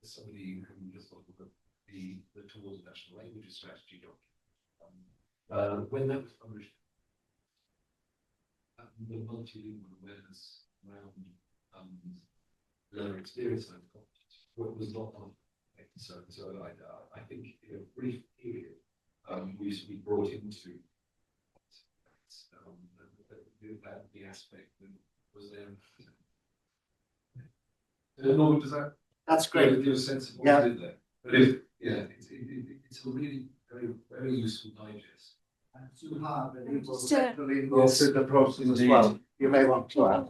as somebody who just looked at the Towards National Languages Strategy document, when that was published, the multilingual awareness around learner experience and was not on. So I think in a brief period, we used to be brought into the aspect that was there. Norman, does that? That's great. Give a sense of what we did there. But it's a really very useful digest. And you have an involved Sure. in the process as well. You may want to add.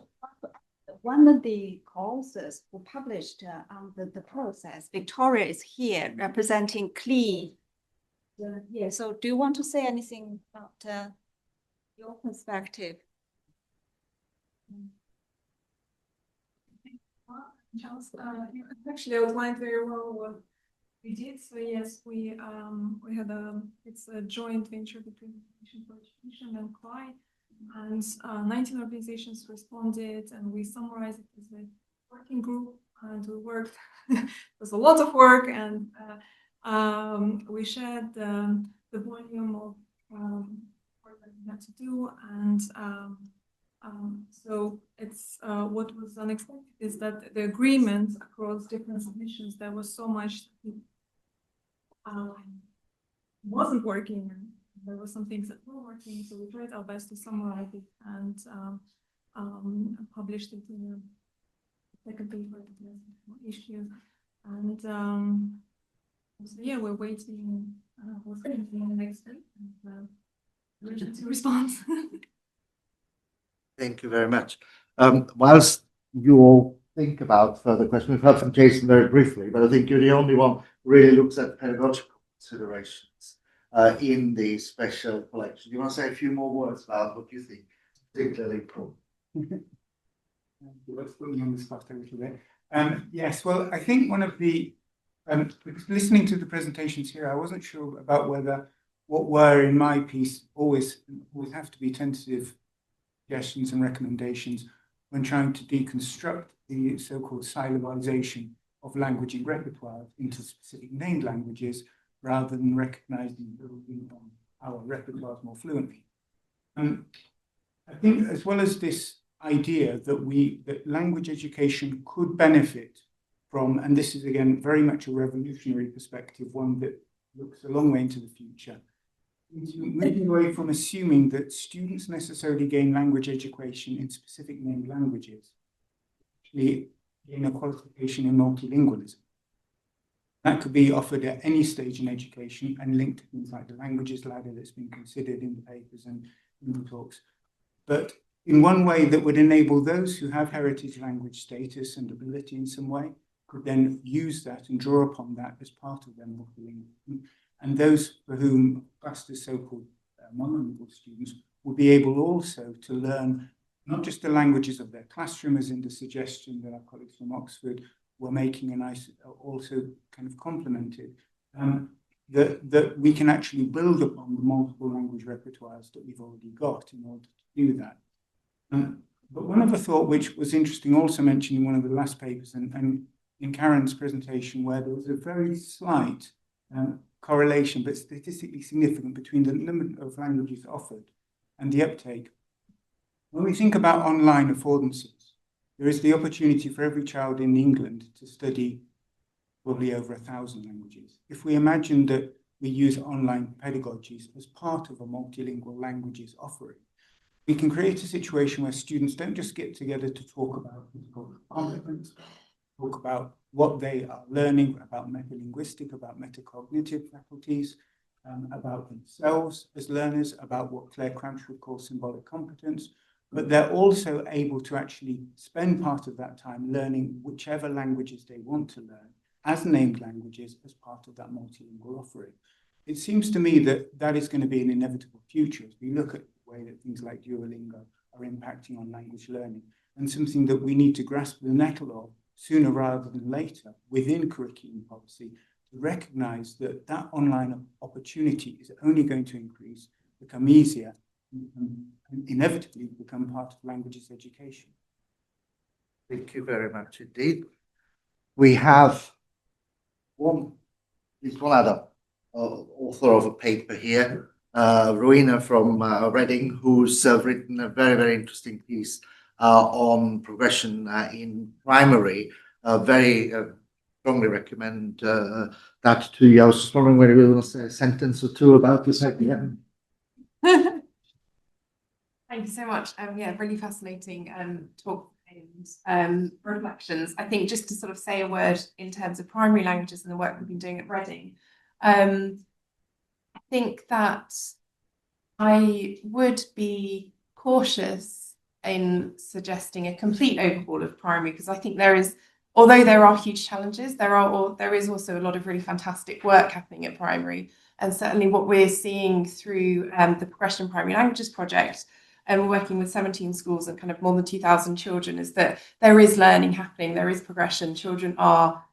One of the courses who published on the process, Victoria is here representing CLE. Yeah, so do you want to say anything about your perspective? Just actually outlined very well what we did. So yes, we had it's a joint venture between Foundation for Education and CLI, and 19 organizations responded, and we summarized it as a working group, and we worked. It was a lot of work, and we shared the volume of work that we had to do, and so it's what was unexpected is that the agreement across different submissions, there was so much that wasn't working, and there were some things that were working, so we tried our best to summarize it and published it in a second paper issue. And so yeah, we're waiting what's going to be in the next day, and emergency response. Thank you very much. Whilst you all think about further questions, we've heard from Jason very briefly, but I think you're the only one who really looks at pedagogical considerations in the special collection. Do you want to say a few more words about what you think particularly important? Let's put me on the spot a little bit. Yes, well, I think one of the listening to the presentations here, I wasn't sure about whether what were in my piece always have to be tentative suggestions and recommendations when trying to deconstruct the so-called syllabization of language and repertoire into specific named languages, rather than recognizing building on our repertoires more fluently. I think, as well as this idea that language education could benefit from, and this is again very much a revolutionary perspective, one that looks a long way into the future, into moving away from assuming that students necessarily gain language education in specific named languages, actually gain a qualification in multilingualism. That could be offered at any stage in education and linked to things like the languages ladder that's been considered in the papers and in the talks. But in one way that would enable those who have heritage language status and ability in some way could then use that and draw upon that as part of their multilingualism. And those for whom classed as so-called monolingual students will be able also to learn not just the languages of their classroom, as in the suggestion that our colleagues from Oxford were making, and I also kind of complemented, that we can actually build upon the multiple language repertoires that we've already got in order to do that. But one other thought which was interesting, also mentioned in one of the last papers and in Karen's presentation, where there was a very slight correlation, but statistically significant, between the number of languages offered and the uptake. When we think about online affordances, there is the opportunity for every child in England to study probably over 1,000 languages. If we imagine that we use online pedagogies as part of a multilingual languages offering, we can create a situation where students don't just get together to talk about competence, talk about what they are learning, about metalinguistic, about metacognitive faculties, about themselves as learners, about what Claire Cranch would call symbolic competence, but they're also able to actually spend part of that time learning whichever languages they want to learn as named languages as part of that multilingual offering. It seems to me that that is going to be an inevitable future as we look at the way that things like Duolingo are impacting on language learning, and something that we need to grasp the nettle of sooner rather than later within curriculum policy, to recognise that that online opportunity is only going to increase, become easier, and inevitably become part of languages education. Thank you very much indeed. We have one other author of a paper here, Rowena from Reading, who's written a very, very interesting piece on progression in primary. Very strongly recommend that to you. I was just wondering whether you want to say a sentence or two about this idea. Thank you so much. Yeah, really fascinating talk and reflections. I think just to sort of say a word in terms of primary languages and the work we've been doing at Reading, I think that I would be cautious in suggesting a complete overhaul of primary, because I think there is, although there are huge challenges, there is also a lot of really fantastic work happening at primary. And certainly what we're seeing through the Progression in Primary Languages project, and we're working with 17 schools and kind of more than 2,000 children, is that there is learning happening, there is progression. Children are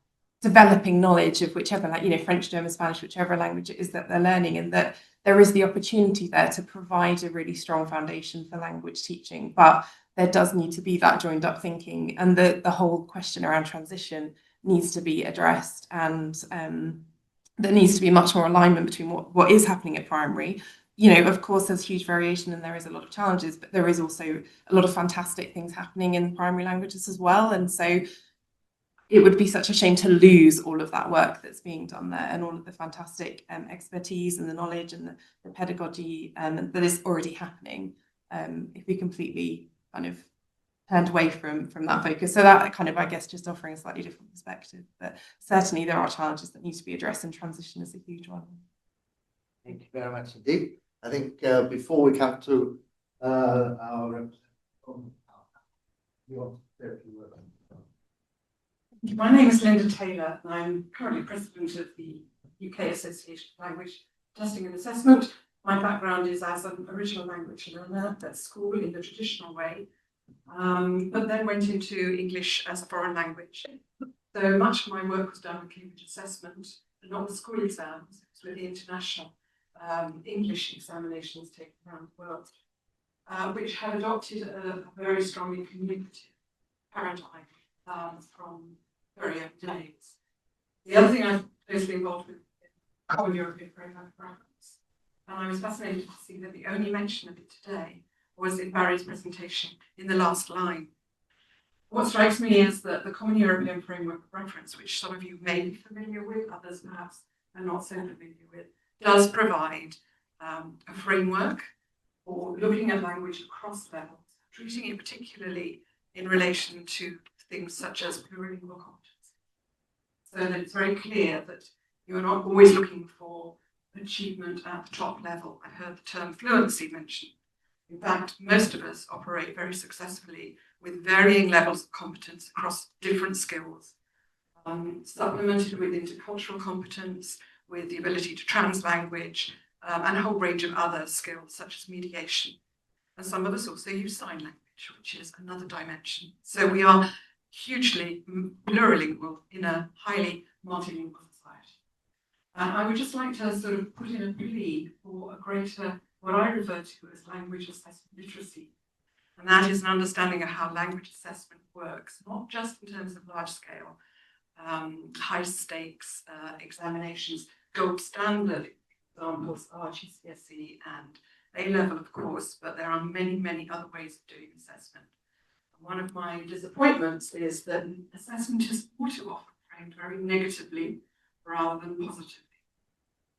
developing knowledge of whichever, French, German, Spanish, whichever language it is that they're learning, and that there is the opportunity there to provide a really strong foundation for language teaching. But there does need to be that joined up thinking, and the whole question around transition needs to be addressed, and there needs to be much more alignment between what is happening at primary. Of course, there's huge variation and there is a lot of challenges, but there is also a lot of fantastic things happening in primary languages as well. And so it would be such a shame to lose all of that work that's being done there, and all of the fantastic expertise and the knowledge and the pedagogy that is already happening, if we completely kind of turned away from that focus. So that kind of, I guess, just offering a slightly different perspective. But certainly there are challenges that need to be addressed, and transition is a huge one. Thank you very much indeed. I think before we come to our representative, my name is Linda Taylor, and I'm currently president of the UK Association of Language Testing and Assessment. My background is as an original language learner at school in the traditional way, but then went into English as a foreign language. So much of my work was done with Cambridge assessment, and not with school exams, it was with the international English examinations taken around the world, which had adopted a very strongly communicative paradigm from very early days. The other thing I'm closely involved with is the whole European Programme of Reference, and I was fascinated to see that the only mention of it today was in Barry's presentation in the last line. What strikes me is that the Common European Framework of Reference, which some of you may be familiar with, others perhaps are not so familiar with, does provide a framework for looking at language across levels, treating it particularly in relation to things such as plurilingual competence. So that it's very clear that you're not always looking for achievement at the top level. I heard the term fluency mentioned. In fact, most of us operate very successfully with varying levels of competence across different skills, supplemented with intercultural competence, with the ability to translanguage, and a whole range of other skills such as mediation. And some of us also use sign language, which is another dimension. So we are hugely plurilingual in a highly multilingual society. And I would just like to sort of put in a plea for a greater, what I refer to as language assessment literacy. And that is an understanding of how language assessment works, not just in terms of large scale, high stakes examinations. Gold standard examples are GCSE and A-level, of course, but there are many, many other ways of doing assessment. And one of my disappointments is that assessment is all too often framed very negatively rather than positively.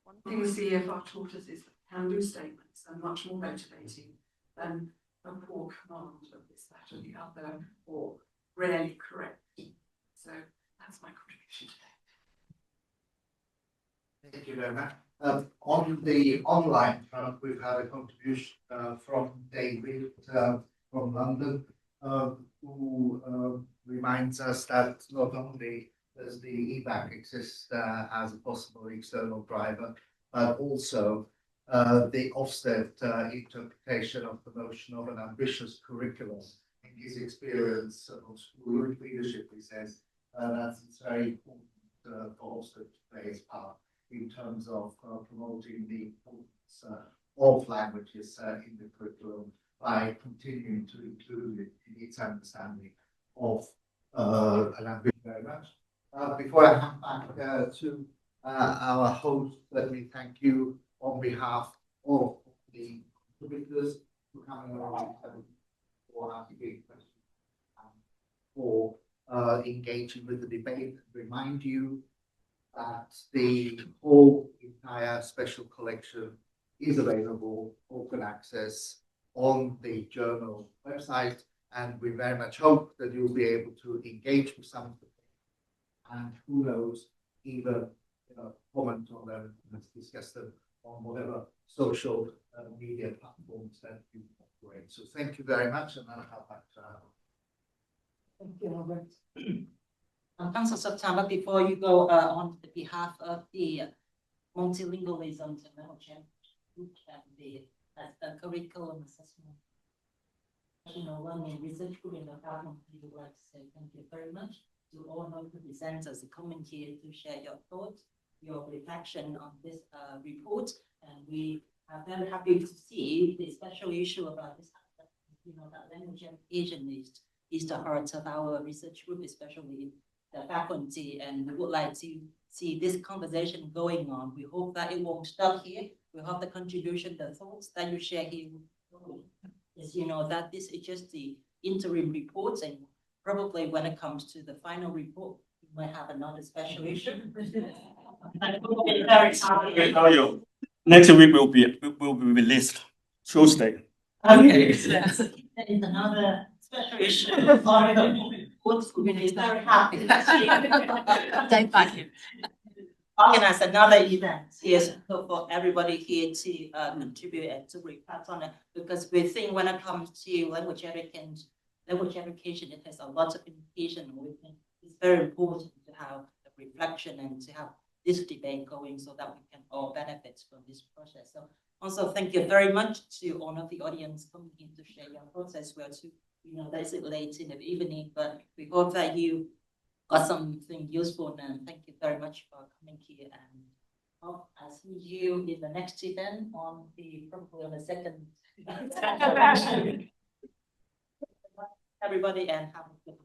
One thing the CEFR taught us is that can-do statements are much more motivating than a poor command of this, that, or the other, or rarely correct. So that's my contribution today. Thank you very much. On the online front, we've had a contribution from David from London, who reminds us that not only does the EBAC exist as a possible external driver, but also the Ofsted interpretation of the notion of an ambitious curriculum. In his experience of school leadership, he says that it's very important for Ofsted to play its part in terms of promoting the importance of languages in the curriculum by continuing to include it in its understanding of language. Very much. Before I hand back to our host, let me thank you on behalf of the contributors for coming along, for asking questions, for engaging with the debate. Remind you that the whole entire special collection is available, open access on the journal website, and we very much hope that you'll be able to engage with some of the things, and who knows, even comment on them, let's discuss them on whatever social media platforms that you operate. So thank you very much, and I'll have back to Hannah. Thank you, Robert. Councillor September, before you go on the behalf of the multilingualism technology group and the curriculum assessment, learning research group in the department, we would like to say thank you very much to all of the presenters coming here to share your thoughts, your reflection on this report, and we are very happy to see the special issue about this. That language education is the heart of our research group, especially the faculty, and we would like to see this conversation going on. We hope that it won't stop here. We hope the contribution, the thoughts that you share here is, that this is just the interim report, and probably when it comes to the final report, we might have another special issue. Next week will be released Tuesday. Okay, yes. There is another special issue. Is very happy. Don't back him. Organize another event, yes, for everybody here to contribute and to reflect on it, because we think when it comes to language education, it has a lot of implication. We think it's very important to have a reflection and to have this debate going so that we can all benefit from this process. So also thank you very much to all of the audience coming in to share your thoughts as well too. That's it late in the evening, but we hope that you got something useful, and thank you very much for coming here, and hope I'll see you in the next event probably on the second. Everybody, and have a good